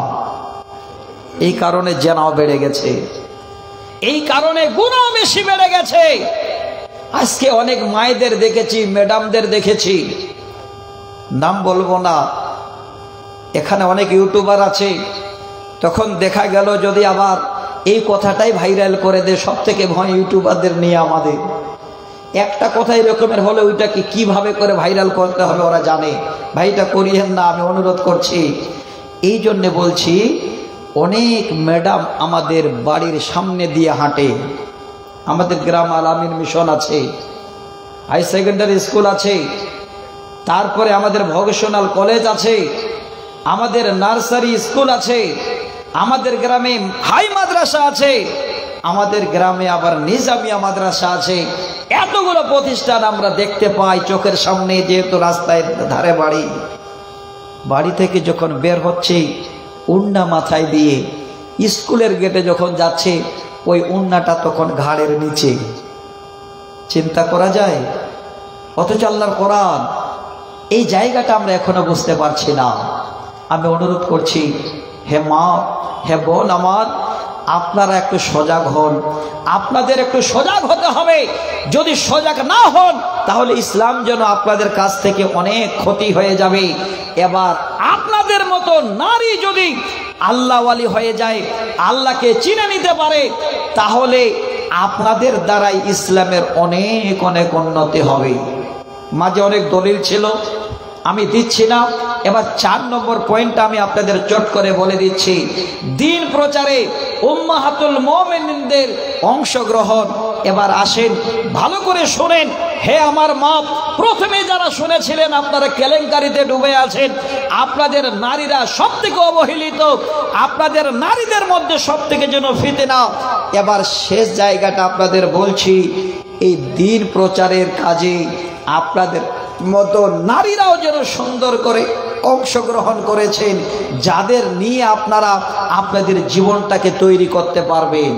এই কারণে জেনাও বেড়ে গেছে, এই কারণে গুনাহ বেশি বেড়ে গেছে। আজকে অনেক মায়েদের দেখেছি, ম্যাডামদের দেখেছি, নাম বলবো না, এখানে অনেক ইউটিউবার আছে, তখন দেখা গেল যদি আবার এই কথাটাই ভাইরাল করে দেয়, সব থেকে ভয় ইউটিউবারদের নিয়ে আমাদের। একটা কথা এরকমের হলে ওইটাকে কিভাবে করে ভাইরাল করতে হবে ওরা জানে। ভাইটা করিয়েন না, আমি অনুরোধ করছি। এই জন্যে বলছি, অনেক ম্যাডাম আমাদের বাড়ির সামনে দিয়ে হাঁটে। আমাদের গ্রাম আল আমিন মিশন আছে, হাই সেকেন্ডারি স্কুল আছে, তারপরে আমাদের ভোকেশনাল কলেজ আছে, আমাদের নার্সারি স্কুল আছে, আমাদের গ্রামে হাই মাদ্রাসা আছে, আমাদের গ্রামে আবার নিজামিয়া মাদ্রাসা আছে। এতগুলো প্রতিষ্ঠান আমরা দেখতে পাই চোখের সামনে, যেহেতু রাস্তায় ধারে বাড়ি। বাড়ি থেকে যখন বের হচ্ছে উন্না মাথায় দিয়ে, স্কুলের গেটে যখন যাচ্ছে ওই উন্নাটা তখন ঘাড়ের নিচে। চিন্তা করা যায়? অথচ আল্লাহর কোরআন, এই জায়গাটা আমরা এখনো বুঝতে পারছি না। আমি অনুরোধ করছি, হে মা, হে বোন আমার, আপনারা একটু সজাগ হন। আপনাদের একটু সজাগ হতে হবে। যদি সজাগ না হন তাহলে ইসলাম যেন আপনাদের কাছ থেকে অনেক ক্ষতি হয়ে যাবে। এবার আপনাদের মতো নারী যদি আল্লাহওয়ালি হয়ে যায়, আল্লাহকে চিনে নিতে পারে, তাহলে আপনাদের দ্বারাই ইসলামের অনেক অনেক উন্নতি হবে। মাঝে অনেক দলিল ছিল, আমি দিচ্ছি না। এবার 4 নম্বর পয়েন্টটা আমি আপনাদের চট করে বলে দিচ্ছি। দিন প্রচারে উম্মাহাতুল মুমিনিনদের অংশগ্রহণ। এবার আসেন, ভালো করে শোনেন। হে আমার মা, প্রথমে যারা শুনেছিলেন আপনারা কেলেঙ্কারিতে ডুবে আছেন, আপনাদের নারীরা সব থেকে অবহেলিত, আপনাদের নারীদের মধ্যে সব থেকে যেন ফিতনা। এবার শেষ জায়গাটা আপনাদের বলছি, এই দিন প্রচারের কাজে আপনাদের মতো নারীরাও যেন সুন্দর করে অংশগ্রহণ করেছেন, যাদের নিয়ে আপনারা আপনাদের জীবনটাকে তৈরি করতে পারবেন।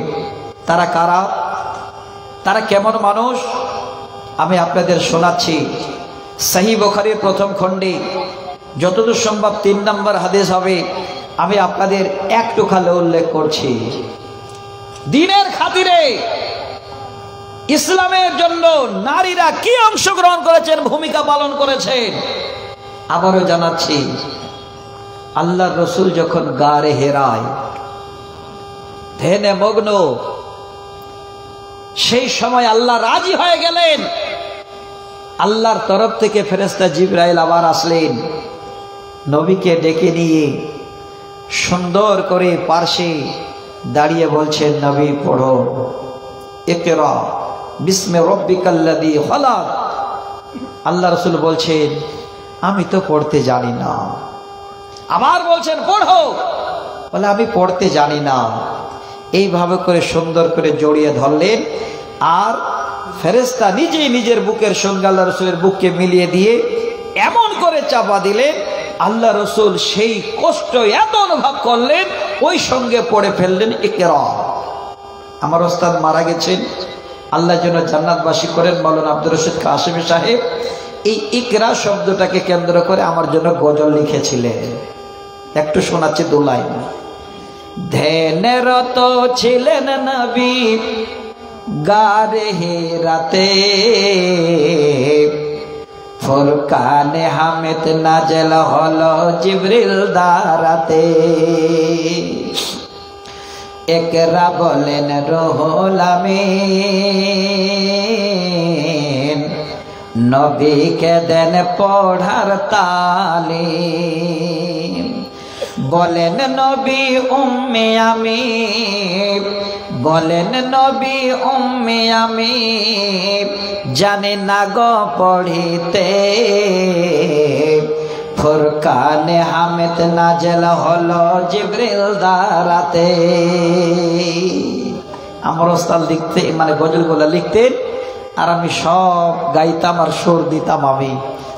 তারা কারা? তারা কেমন মানুষ? আমি আপনাদের শোনাচ্ছি। সহিহ বুখারীর প্রথম খণ্ডে যতদূর সম্ভব 3 নম্বর হাদিস হবে, আমি আপনাদের একটু খালে উল্লেখ করছি। দিনের খাতিরে, ইসলামের জন্য নারীরা কি অংশগ্রহণ করেছেন, ভূমিকা পালন করেছেন। আবারও জানাচ্ছি, আল্লাহর রসুল যখন গারে হেরায় ধ্যানে মগ্ন, সেই সময় আল্লাহ রাজি হয়ে গেলেন। আল্লাহর তরফ থেকে ফেরেশতা জিবরাইল আবার আসলেন, নবীকে ডেকে নিয়ে সুন্দর করে পার্শ্বে দাঁড়িয়ে বলছেন, নবী পড়ো, ইকরা বিস্মি রাব্বিকাল্লাযী খালাক। আল্লাহ রাসূল বলছেন, আমি তো পড়তে জানি না। আবার বলছেন, পড়ো। বলে, আমি পড়তে জানি না। এইভাবে করে সুন্দর করে জড়িয়ে ধরলেন, আর ফেরেশতা নিজেই নিজের বুকের সঙ্গে আল্লাহ রাসূলের বুককে মিলিয়ে দিয়ে এমন করে চাপা দিলেন, আল্লাহ রাসূল সেই কষ্ট এত অনুভব করলেন, ওই সঙ্গে পড়ে ফেললেন ইকরা। আমার ওস্তাদ মারা গেছেন, আল্লাহ যেন জান্নাতবাসী করেন, মাওলানা আব্দুর রশিদ কাসেমী সাহেব এই ইকরা শব্দটাকে কেন্দ্র করে আমার জন্য গজল লিখেছিলেন। একটু শোনাচ্ছি 2 লাইন। ধ্যানরত ছিলেন নবী গারে হেরাতে, ফুরকানে হামিদ নাজেল হলো জিবরিল দারাতে। ইকরা বলেন রুহুল আমিন, নবীকে দেন পড়ার তালিম। বলেন নবী উম্মে আমি, বলেন নবী উম্মে আমি, জানে না গো পড়িতে। ফুরকানে হামিদ নাজেল হলো জিবরিল দারাতে। আমার ওস্তাদ লিখতে, মানে গজলগুলো লিখতেন, আর আমি সব গাইতাম আর সুর দিতাম আমি।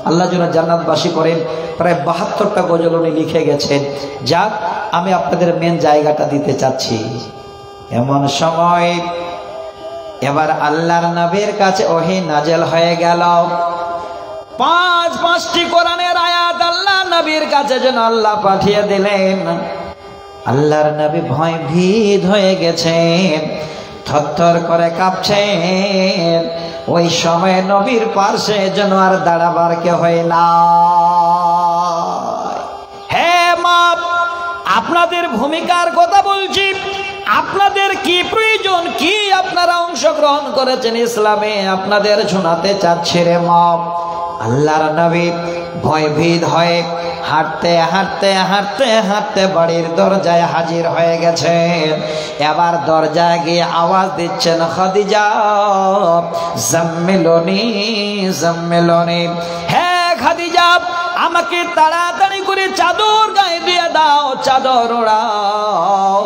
আল্লাহ যেন জান্নাতবাসী করেন। প্রায় 72টা গজল উনি লিখে গেছেন। যাক, আমি আপনাদের মেন জায়গাটা দিতে চাচ্ছি। এমন সময় এবার আল্লাহর নবীর কাছে ওহী নাযিল হয়ে গেল। পাঁচটি কোরআনের আয়াত আল্লাহ নবীর কাছে যেন আল্লাহ পাঠিয়ে দিলেন। আল্লাহর নবী ভয়ভীত হয়ে গেছেন, থরথর করে কাঁপছেন। ওই সময় নবীর পাশে যেন আর দাঁড়াবার কে হয় না। হে মা, আপনাদের ভূমিকার কথা বলছি। আপনাদের কি প্রয়োজন, কি আপনারা অংশগ্রহণ করেছেন ইসলামে, আপনাদের শোনাতে চাচ্ছে রে মা। আল্লাহর নবী ভয়ভীত হয়ে হাঁটতে হাঁটতে হাঁটতে হাঁটতে বাড়ির দরজায় হাজির হয়ে গেছেন। এবার দরজায় গিয়ে আওয়াজ দিচ্ছেন, খাদিজা জাম্মিলুনি জাম্মিলুনি। হে খাদিজা, আমাকে তাড়াতাড়ি করে চাদর গায়ে দিয়ে দাও, চাদর ওড়াও।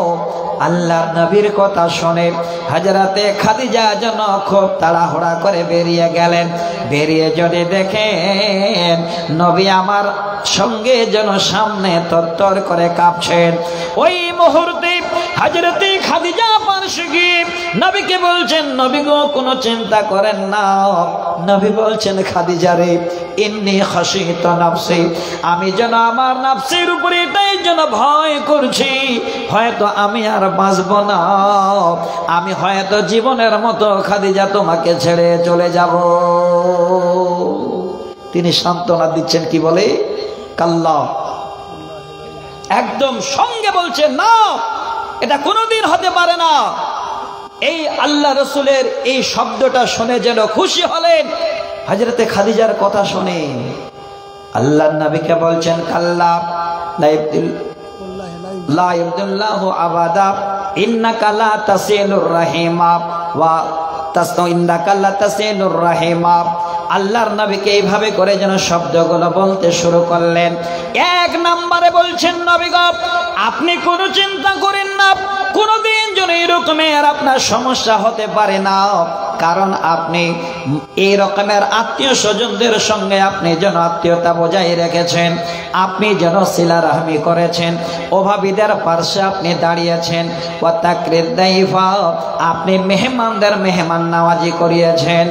আল্লাহর নবীর কথা শুনে হযরতে খাদিজা যেন খুব তাড়াহুড়া করে বেরিয়ে গেলেন। বেরিয়ে যদি দেখেন নবী আমার সঙ্গে যেন সামনে তরতর করে কাঁপছেন। ওই মুহূর্তে হযরতে খাদিজা পাশে গিয়ে নবীকে বলছেন, নবী গো, কোনো চিন্তা করেন না। নবী বলছেন, খাদিজা রে, ইন্নী খাশিতু নাফসি, আমি যেন আমার নাফসের উপরে এটাই যেন ভয় করছি, হয়তো আমি আর বাঁচব না, আমি হয়তো জীবনের মতো খাদিজা তোমাকে ছেড়ে চলে যাব। তিনি সান্ত্বনা দিচ্ছেন, কি বলে, কাল্লা, একদম সঙ্গে বলছেন, না, এটা কোনোদিন হতে পারে না। এই আল্লাহ রসুলের এই শব্দটা শুনে যেন খুশি হলেন। হযরতে খাদিজার কথা শুনে আল্লাহর নবীকে বলছেন, কাল্লা লা ইবদুল্লাহু আবাদা ইন্নাকা লা তাসিলুর রাহিমা ওয়া ইন্নাকা লা তাসিলুর রাহিমা। আল্লাহর নবীকে এইভাবে করে যেন শব্দগুলো বলতে শুরু করলেন। এক নম্বরে বলছেন, নবী গো, আপনি কোনো চিন্তা করেন না, কোনোদিন যেন এরকমের আপনার সমস্যা হতে পারে না, কারণ আপনি এই রকমের আত্মীয় স্বজনদের সঙ্গে আপনি যেন আত্মীয়তা বজায় রেখেছেন, আপনি যেন সিলা রাহমি করেছেন, অভাবীদের পাশে আপনি দাঁড়িয়েছেন, ওয়া তাকরিদ দাইফা, আপনি মেহমানদের মেহমান নওয়াজি করিয়েছেন।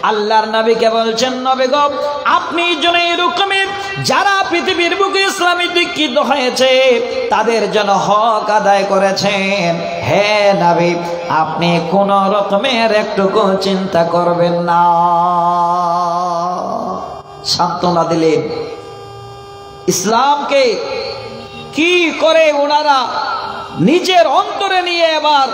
আল্লাহর নবীকে বলছেন, নবী গো, আপনি যেন এরকমের যারা পৃথিবীর বুকে ইসলামে দীক্ষিত হয়েছে তাদের যেন হক আদায় করেছেন। হে নবী, আপনি কোন রকমের একটুকু চিন্তা করবেন না। সান্ত্বনা দিলেন। ইসলামকে কি করে ওনারা নিজের অন্তরে নিয়ে এবার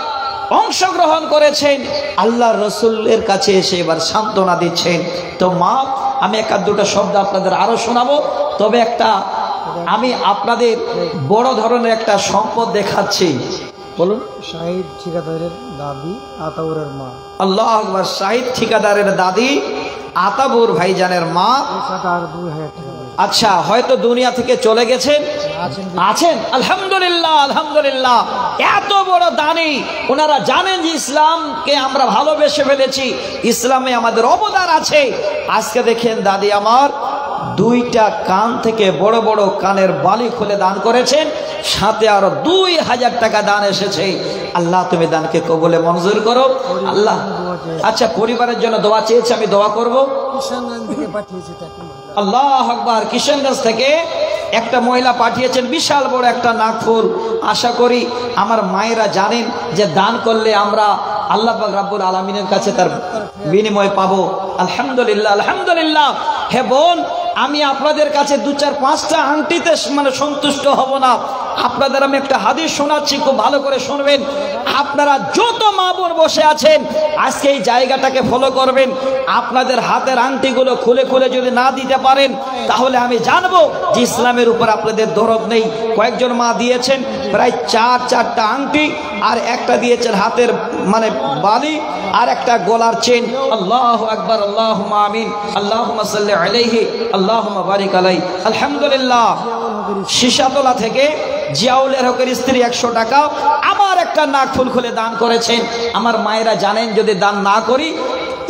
অংশগ্রহণ করেছেন, আল্লাহর রসুলের কাছে এসে এবার সান্ত্বনা দিচ্ছেন। তো মা, আমি এক দুটো শব্দ আপনাদের আরো শোনাবো, তবে আমি আপনাদের বড় ধরনের একটা সম্পদ দেখাচ্ছি। বলুন। শাহিদ ঠিকাদারের দাদি আতাউরের মা। আল্লাহ আকবার। শাহিদ ঠিকাদারের দাদি আতাবুর ভাইজানের মা। আচ্ছা, হয়তো দুনিয়া থেকে চলে গেছেন, আছেন, আলহামদুলিল্লাহ আলহামদুলিল্লাহ। এত বড় দানি, ওনারা জানেন যে ইসলামকে আমরা ভালোবেসে ফেলেছি, ইসলামে আমাদের অবদান আছে। আজকে দেখেন দাদি আমার দুইটা কান থেকে বড় বড় কানের বালি খুলে দান করেছেন, সাথে আরো 2000 টাকা দান এসেছে। আল্লাহ তুমি দানকে কবুলে মঞ্জুর করো। আল্লাহ। আচ্ছা, পরিবারের জন্য দোয়া চেয়েছে, আমি দোয়া করব। আল্লাহ আকবার। কিশনগঞ্জ থেকে একটা মহিলা পাঠিয়েছেন বিশাল বড় একটা নাগফুল। আশা করি আমার মায়েরা জানেন যে দান করলে আমরা আল্লাহ পাক রব্বুল আলামিনের কাছে তার বিনিময় পাবো। আলহামদুলিল্লাহ আলহামদুলিল্লাহ। হে বোন, আমি আপনাদের কাছে 2-4-5টা আংটিতে সন্তুষ্ট হব না। আপনাদের আমি একটা হাদিস শোনাচ্ছি, খুব ভালো করে শুনবেন। আপনারা যত মা বোন বসে আছেন আজকে এই জায়গাটাকে ফলো করবেন। আপনাদের হাতের আংটিগুলো খুলে খুলে যদি না দিতে পারেন তাহলে আমি জানবো যে ইসলামের উপর আপনাদের দরদ নেই। কয়েকজন মা দিয়েছেন প্রায় 4টা আংটি, আর একটা দিয়েছেন হাতের বালি, আর একটা গলার চেন। আল্লাহু আকবার, আল্লাহুম্মা আমিন, আল্লাহুম্মা সাল্লি আলাইহি, আল্লাহুম্মা বারিক আলাইহি। আলহামদুলিল্লাহ। শিশাতলা থেকে জিয়াউলের হকের স্ত্রী 100 টাকা আমার একটা নাকফুল খুলে দান করেছেন। আমার মায়েরা জানেন যদি দান না করি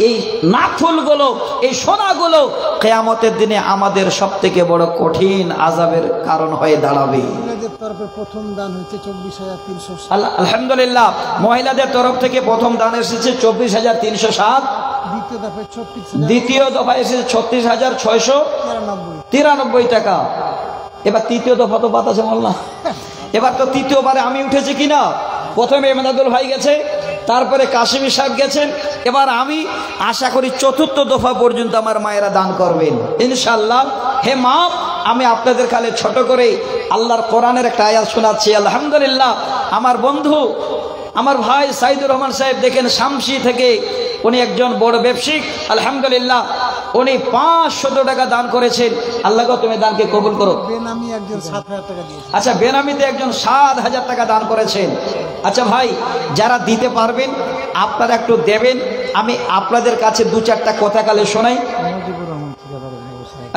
এই নাকফুলগুলো, এই সোনাগুলো কিয়ামতের দিনে আমাদের সবথেকে বড় কঠিন আযাবের কারণ হয়ে দাঁড়াবে। তরফে প্রথম দান হয়েছে 24,360। আলহামদুলিল্লাহ, মহিলাদের তরফ থেকে প্রথম দান এসেছে 24,307। দ্বিতীয় দফা এসেছে 36,693 টাকা। এবার তৃতীয় দফা তো বাতাসে বললাম, এবার তো তৃতীয়বারে আমি উঠেছি কিনা। প্রথমে এমদাদুল ভাই গেছে, তারপরে কাশিমি সাহেব গেছেন, এবার আমি আশা করি চতুর্থ দফা পর্যন্ত আমার মায়েরা দান করবেন ইনশাআল্লাহ। হে মা, আমি আপনাদের কালে ছোট করে আল্লাহর কোরআনের একটা আয়াত শোনাচ্ছি। আলহামদুলিল্লাহ, আমার বন্ধু, আমার ভাই সাইদুর রহমান সাহেব দেখেন শামসি থেকে, উনি একজন বড় ব্যবসায়িক। আলহামদুলিল্লাহ, উনি 500 টাকা দান করেছেন। আল্লাহ গো তুমি দানকে কবুল করো। বেনামি একজন 7,000 টাকা দিয়েছে। আচ্ছা, বেনামিতে একজন 7,000 টাকা দান করেছেন। আচ্ছা ভাই, যারা দিতে পারবেন আপনারা একটু দেবেন। আমি আপনাদের কাছে 2-4টা কথা কালে শোনাই।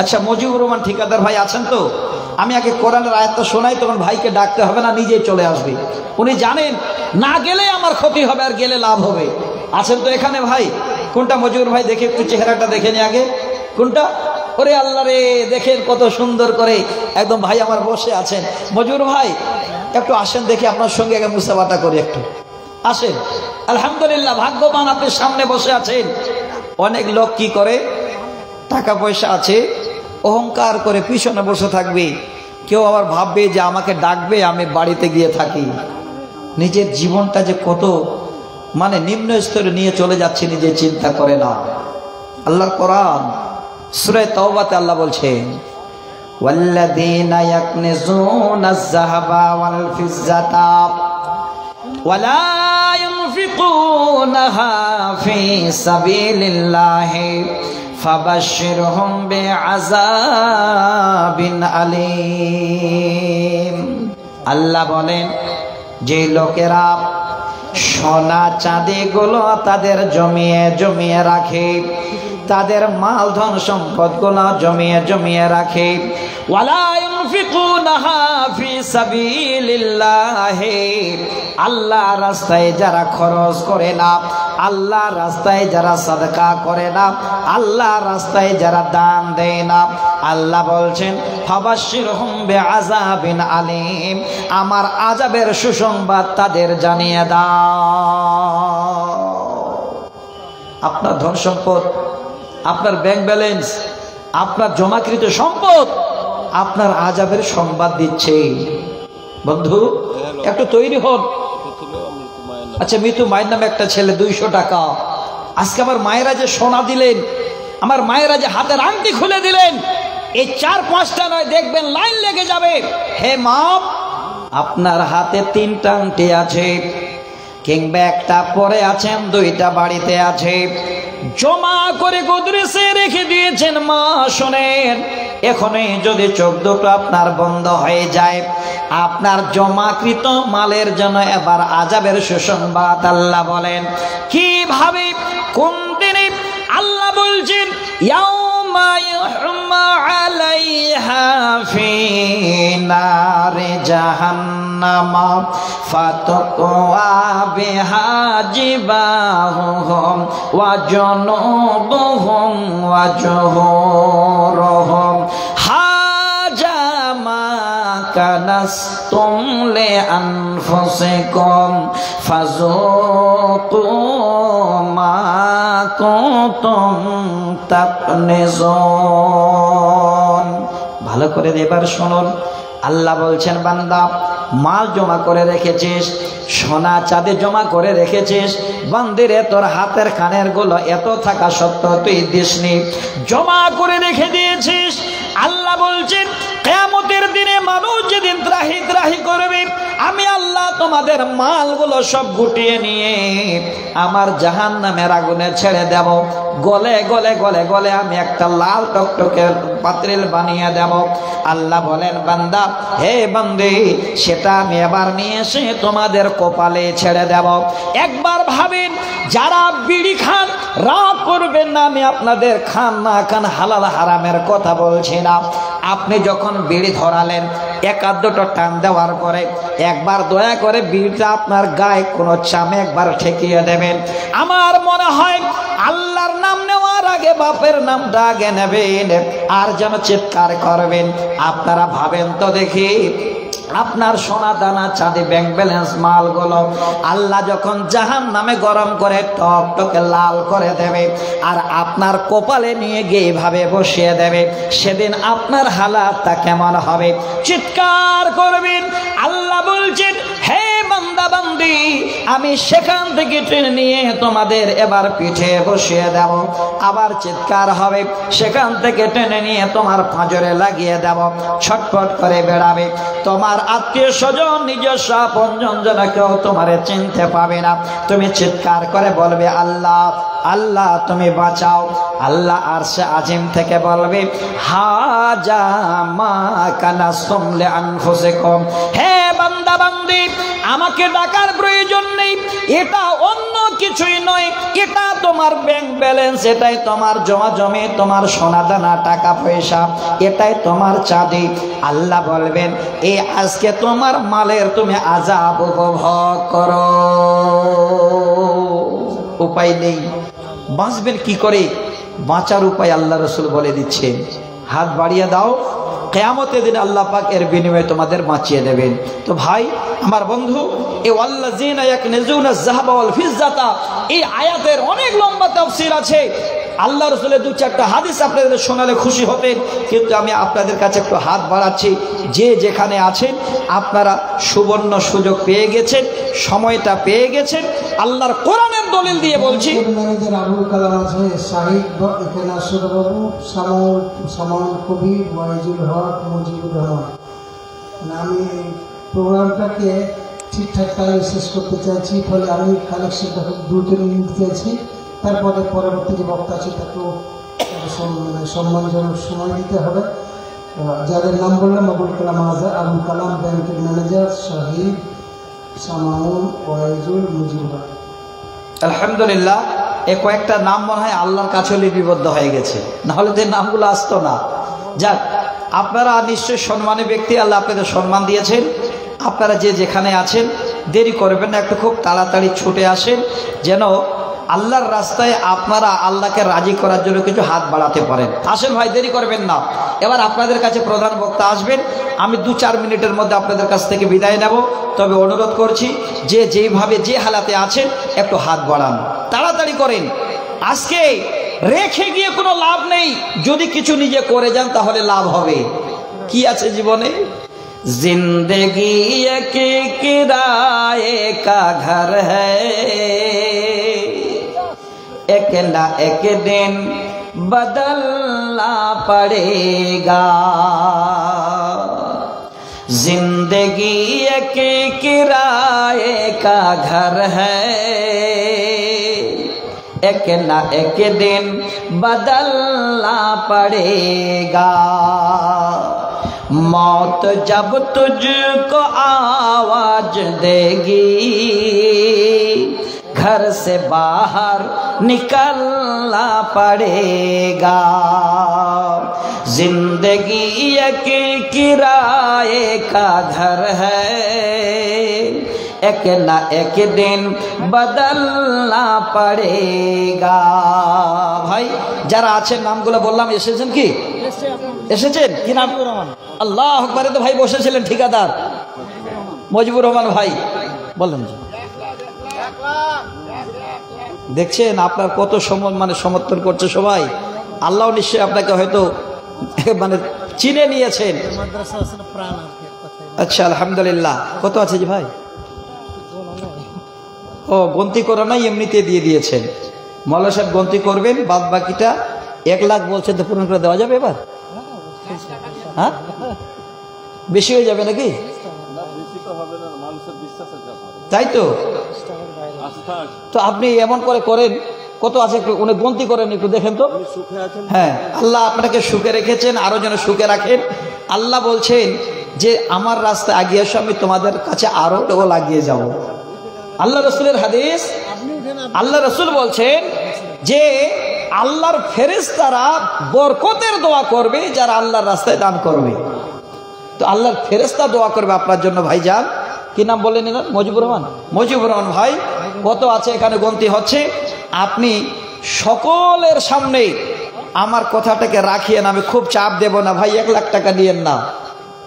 আচ্ছা, মুজিবুর রহমান ঠিকাদার ভাই আছেন তো? আমি আগে কোরআনের আয়াতটা শোনাই, তখন ভাইকে ডাকতে হবে না, নিজেই চলে আসবে। উনি জানেন না গেলে আমার ক্ষতি হবে, আর গেলে লাভ হবে। আছেন তো এখানে ভাই? কোনটা মুজিবুর ভাই? দেখে একটু চেহারাটা দেখে নি আগে। কোনটা? ওরে আল্লাহ রে, দেখেন কত সুন্দর করে একদম ভাই আমার বসে আছেন। মুজিবুর ভাই একটু আসেন, দেখি আপনার সঙ্গে আগে মুসাফাটা করি, একটু আসেন। আলহামদুলিল্লাহ, ভাগ্যবান আপনি সামনে বসে আছেন। অনেক লোক কি করে, টাকা পয়সা আছে, অহংকার করে পিছনে বসে থাকবে। কেউ আবার ভাববে যে আমাকে ডাকবে, আমি বাড়িতে গিয়ে থাকি। নিজের জীবনটা যে কত মানে নিম্ন স্তরে নিয়ে চলে যাচ্ছে, নিজে চিন্তা করে না। আল্লাহর কোরআন সূরা তাওবাতে আল্লাহ বলছেন, ওয়াল্লাযীনা ইয়াকনিজুনা আয-যাহাবা ওয়াল ফিজ্জাতা ওয়ালা ইউনফিকুনাহা ফি সাবিলিল্লাহি ফাবাশশিরহুম বিআযাবিন আলীম। আল্লাহ বলেন, যে লোকেরা সোনা চাঁদি গুলো তাদের জমিয়ে জমিয়ে রাখে, তাদের মাল ধন সম্পদ গুলো জমিয়ে জমিয়ে রাখে, ওয়ালা ইউনফিকুনাহা ফি সাবিলিল্লাহি, আল্লাহ রাস্তায় যারা খরচ করে না, আল্লাহ রাস্তায় যারা সাদকা করে না, আল্লাহ রাস্তায় যারা দান দেয় না, আল্লাহ বলছেন ফাবাশশিরহুম বিআযাবিন আলীম, আমার আযাবের সুসংবাদ তাদের জানিয়ে দাও। আপনার ধন সম্পদ, আপনার ব্যাংক ব্যালেন্স, আপনার জমাকৃত সম্পদ আপনার আযাবের সংবাদ দিচ্ছে। বন্ধু একটু তৈরি হন। আচ্ছা, মৃত্যু মায়ের নামে একটা ছেলে 200 টাকা। আজকে আমার মায়েরা যে সোনা দিলেন, আমার মায়েরা যে হাতের আংটি খুলে দিলেন, এই 4-5টা নয়, দেখবেন লাইন লেগে যাবে। হে মা, আপনার হাতে 3টা আংটি আছে, কিংবা একটা পরে আছেন, 2টা বাড়িতে আছে, জমা করে গোদরেজে রেখে দিয়েছেন। মা শোনেন, এখনই যদি চোখ দুটো আপনার বন্ধ হয়ে যায়, আপনার জমাকৃত মালের জন্য এবার আযাবের সুসংবাদ আল্লাহ বলেন। কিভাবে, কোন দিনে? আল্লাহ বলছেন, ইয়াউমা ইউহমা আলাইহা ফি নারে জাহান্নাম ফাতাকওয়া বিহা জিবাহুহুম ওয়া জুনুবুহুম ওয়া জুহুরুহুম হাজা মা কানাসতুম লিআনফুসিকুম ফাযুকু মা কুনতুম তাকনিজুন। ভালো করে এবার শুনুন, আল্লাহ বলছেন, বান্দা মাল জমা করে রেখেছিস, সোনা চাঁদি জমা করে রেখেছিস, বান্দিরে তোর হাতের কানের গুলো এত থাকা সত্ত্বেও তুই দিসনি, জমা করে রেখে দিয়েছিস। আল্লাহ বলছেন, কিয়ামতের দিনে মানুষ যেদিন ত্রাহি ত্রাহি করবে, আমি আল্লাহ তোমাদের মালগুলো সব গুটিয়ে নিয়ে আমার জাহান্নামের আগুনে ছেড়ে দেব। গলে গলে গলে গলে আমি একটা লাল টকটকে পাতিল বানিয়ে দেব। আল্লাহ বলেন, বান্দা, হে বান্দি, সেটা আমি এবার নিয়ে এসে তোমাদের কপালে ছেড়ে দেব। একবার ভাবেন, যারা বিড়ি খান রাগ করবেন না, আমি আপনাদের খান না খান হালাল হারামের কথা বলছি না। আপনি যখন বিড়ি ধরালেন, 1-2টো টান দেওয়ার পরে একবার দয়া করে বিড়িটা আপনার গায়ে কোনো চামে একবার ঠেকিয়ে দেবেন। আমার মনে হয় আল্লাহর নাম নেওয়ার আগে বাপের নামটা আগে নেবেন, আর যেন চিৎকার করবেন। আপনারা ভাবেন তো দেখি, আপনার সোনা দানা চাঁদি ব্যাংক ব্যালেন্স মালগুলো আল্লাহ যখন জাহান নামে গরম করে টকটকে লাল করে দেবে আর আপনার কপালে নিয়ে গিয়ে এভাবে বসিয়ে দেবে, সেদিন আপনার হালাতটা কেমন হবে? চিৎকার করবেন। আল্লাহ বলছেন, হে বান্দা বান্দি, আমি সেখান থেকে টেনে নিয়ে তোমাদের এবার পিঠে বসিয়ে দেব। আবার চিৎকার হবে, সেখান থেকে টেনে নিয়ে তোমার পাঁজরে লাগিয়ে দেব। ছটফট করে বেড়াবে, তোমার আত্মীয় স্বজন নিজস্ব আপনজন যেন কেউ তোমারে চিনতে পাবে না। তুমি চিৎকার করে বলবে, আল্লাহ আল্লাহ তুমি বাঁচাও। আল্লাহ আরশে আজিম থেকে বলবে, হাজা মা কানাসতুম লিআনফুসিকুম, হে বান্দা বান্দি, আমাকে ডাকার প্রয়োজন নেই, এটা অন্য কিছুই নয়, এটা তোমার ব্যাংক ব্যালেন্স, এটাই তোমার জমা জমি, তোমার সোনা দানা টাকা পয়সা, এটাই তোমার চাঁদি। আল্লাহ বলবেন, এই আজকে তোমার মালের তুমি আযাব উপভোগ করো। উপায় নেই, বাঁচবেন কি করে? বাঁচার উপায় আল্লাহ রাসূল বলে দিচ্ছেন, হাত বাড়িয়ে দাও, কিয়ামতের দিন আল্লাহ পাক এর বিনিময়ে তোমাদের বাঁচিয়ে দেবেন। তো ভাই আমার বন্ধু, এই ওয়াল্লাযিনা ইয়াকনিজুনা যাহাবা ওয়াল ফিজ্জাতা, এই আয়াতের অনেক লম্বা তাফসীর আছে। আল্লাহ রাসূলের দু চারটা হাদিস আপনাদের শোনালে খুশি হতেন, কিন্তু আমি আপনাদের কাছে একটু হাত বাড়াচ্ছি। যে যেখানে আছেন আপনারা সুবর্ণ সুযোগ পেয়ে গেছেন, সময়টা পেয়ে গেছেন। আল্লাহর কোরআনের দলিল দিয়ে বলছি, আবুল কালাম আছে, শাহিদ এখানে আসর বাবু, সামাউল কবির, ওয়াইজুল হক, মুজিবুর রহমান। আমি এই প্রোগ্রামটাকে ঠিকঠাক টাইমে শেষ করতে চাইছি, ফলে আমি কালেকশনটা খুব দ্রুত নিতে চাইছি। তারপরে পরবর্তী যে বক্তা আছে তাকেও সম্মানজনক সময় দিতে হবে। যাদের নাম বললাম, আবুল কালাম আজাদ, আবুল কালাম ব্যাংকের ম্যানেজার, শাহিদ, সামাউল, ওয়াইজুল, মুজিবুর। আলহামদুলিল্লাহ, এ কয়েকটা নাম মনে হয় আল্লাহর কাছে লিপিবদ্ধ হয়ে গেছে, নাহলে যে নামগুলো আসতো না। যাক, আপনারা নিশ্চয়ই সম্মানী ব্যক্তি, আল্লাহ আপনাদের সম্মান দিয়েছেন। আপনারা যে যেখানে আছেন দেরি করবেন না, একটু খুব তাড়াতাড়ি ছুটে আসেন, যেন আল্লাহর রাস্তায় আপনারা আল্লাহকে রাজি করার জন্য কিছু হাত বাড়াতে পারেন। আসেন ভাই, দেরি করবেন না। এবার আপনাদের কাছে প্রধান বক্তা আসবেন, আমি 2-4 মিনিটের মধ্যে আপনাদের কাছ থেকে বিদায় নেব। তবে অনুরোধ করছি, যে যেইভাবে যে হালাতে আছেন একটু হাত বাড়ান, তাড়াতাড়ি করেন। আজকে রেখে গিয়ে কোনো লাভ নেই, যদি কিছু নিজে করে যান তাহলে লাভ হবে। কি আছে জীবনে? জিন্দেগি এক কিরায়ে কা ঘর হ্যায়, एक ना एक दिन बदलना पड़ेगा, जिंदगी एक किराए का घर है, एक ना एक दिन बदलना पड़ेगा, मौत जब तुझको आवाज देगी, घर से बाहर निकलना पड़ेगा, जिंदगी एक किराए का घर है, एक ना एक दिन बदलना पड़ेगा। ভাই যারা আছেন নামগুলো বললাম, এসেছেন কি? এসেছেন কি নাম? আল্লাহ আকবার। তো ভাই বসেছিলেন ঠিকাদার মুজিবুর রহমান ভাই, বলেন। দেখছেন আপনার কত সমর্থন করছে সবাই। আল্লাহ নিশ্চয়ই আপনাকে হয়তো চিনে নিয়েছেন। আচ্ছা, আলহামদুলিল্লাহ। কত আছে যে ভাই? ও গন্তি করা নাই, এমনিতে দিয়ে দিয়েছেন। মৌলা সাহেব গন্তি করবেন, বাদ বাকিটা 1 লাখ বলছেন, তো পূরণ করে দেওয়া যাবে এবার? হ্যাঁ, বেশি হয়ে যাবে নাকি? তাই তো। তো আপনি এমন করে করেন, কত আছে উনি গন্তি করেন, একটু দেখেন তো। হ্যাঁ, আল্লাহ আপনাকে সুখে রেখেছেন, আরো যেন সুখে রাখেন। আল্লাহ বলছেন যে আমার রাস্তায় আগিয়ে এসো, আমি তোমাদের কাছে আরো লাগিয়ে যাব। আল্লাহ রসুলের হাদিস, আল্লাহ রসুল বলছেন যে আল্লাহর ফেরেশতারা বরকতের দোয়া করবে যারা আল্লাহর রাস্তায় দান করবে। তো আল্লাহর ফেরেশতা দোয়া করবে আপনার জন্য। ভাইজান কি নাম বললেন? মুজিবুর রহমান। মুজিবুর রহমান ভাই, কত আছে এখানে গন্তি হচ্ছে। আপনি সকলের সামনে আমার কথাটাকে রাখিয়েন, আমি খুব চাপ দেব না ভাই। 1 লাখ টাকা নিয়েন না,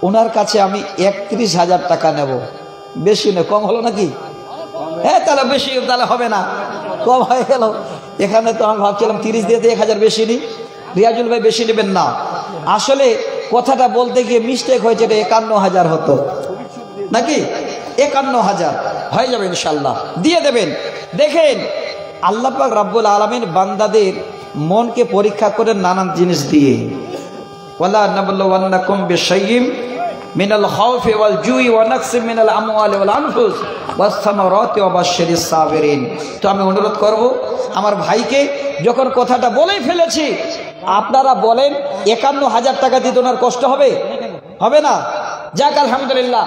ওনার কাছে আমি 31,000 টাকা নেব। বেশি নয়, কম হলো নাকি? হ্যাঁ, তাহলে বেশি, তাহলে হবে না, কম হয়ে গেল। এখানে তো আমি ভাবছিলাম 30 দিয়ে 1,000 বেশি নিই। রিয়াজুল ভাই বেশি নেবেন না, আসলে কথাটা বলতে গিয়ে মিস্টেক হয়েছে, এটা 51,000 হতো নাকি? 51,000 হয়ে যাবে ইনশাল্লাহ, দিয়ে দেবেন। দেখেন আল্লাহ পাক রব্বুল আলামিন বান্দাদের মনকে পরীক্ষা করে নানান জিনিস দিয়ে। ওয়ালা নাবলুওয়ান্নাকুম বিশাইইম মিনাল খাউফি ওয়াল জুই ওয়া নাকসিম মিনাল আমওয়ালি ওয়াল আনফুস ওয়াস সামারাতি ওয়া বাশশিরিস সাবিরিন। তো আমি অনুরোধ করব আমার ভাইকে, যখন কথাটা বলেই ফেলেছি, আপনারা বলেন 51,000 টাকা দিতে ওনার কষ্ট হবে? হবে না? যাক আলহামদুলিল্লাহ,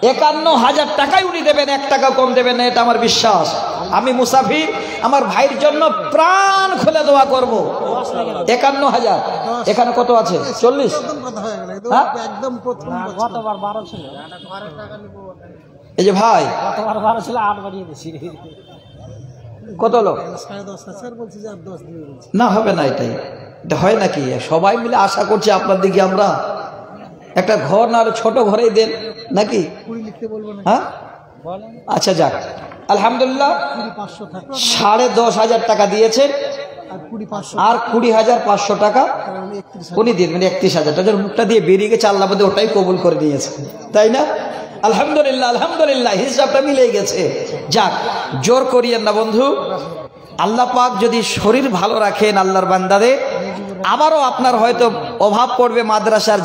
51,000 টাকাই উনি দেবেন, 1 টাকা কম দেবেন না, এটা আমার বিশ্বাস। আমি মুসাফির, আমার ভাইয়ের জন্য প্রাণ খুলে দোয়া করব। 51,000 এখানে কত আছে? 40? হ্যাঁ, এই যে ভাই কত লোক না হবে না, এটাই এটা হয় নাকি? সবাই মিলে আশা করছি আপনার দিকে আমরা একটা ঘর, না ছোট ঘরেই দেন নাকি? হ্যাঁ, আচ্ছা যাক আলহামদুলিল্লাহ, 10,500 টাকা দিয়েছেন, আর 20,500 টাকা উনি দিন, মানে 31,000 টাকা মুখটা দিয়ে বেরিয়ে গেছে, আল্লাহ বোধহয় ওটাই কবুল করে নিয়েছে, তাই না? আলহামদুলিল্লাহ, আলহামদুলিল্লাহ, হিসাবটা মিলে গেছে। যাক, জোর করিয়েন না বন্ধু। আল্লাহ পাক যদি শরীর ভালো রাখেন আল্লাহর বান্দাদের, আবারও আপনার হয়তো অভাব পড়বে মাদ্রাসার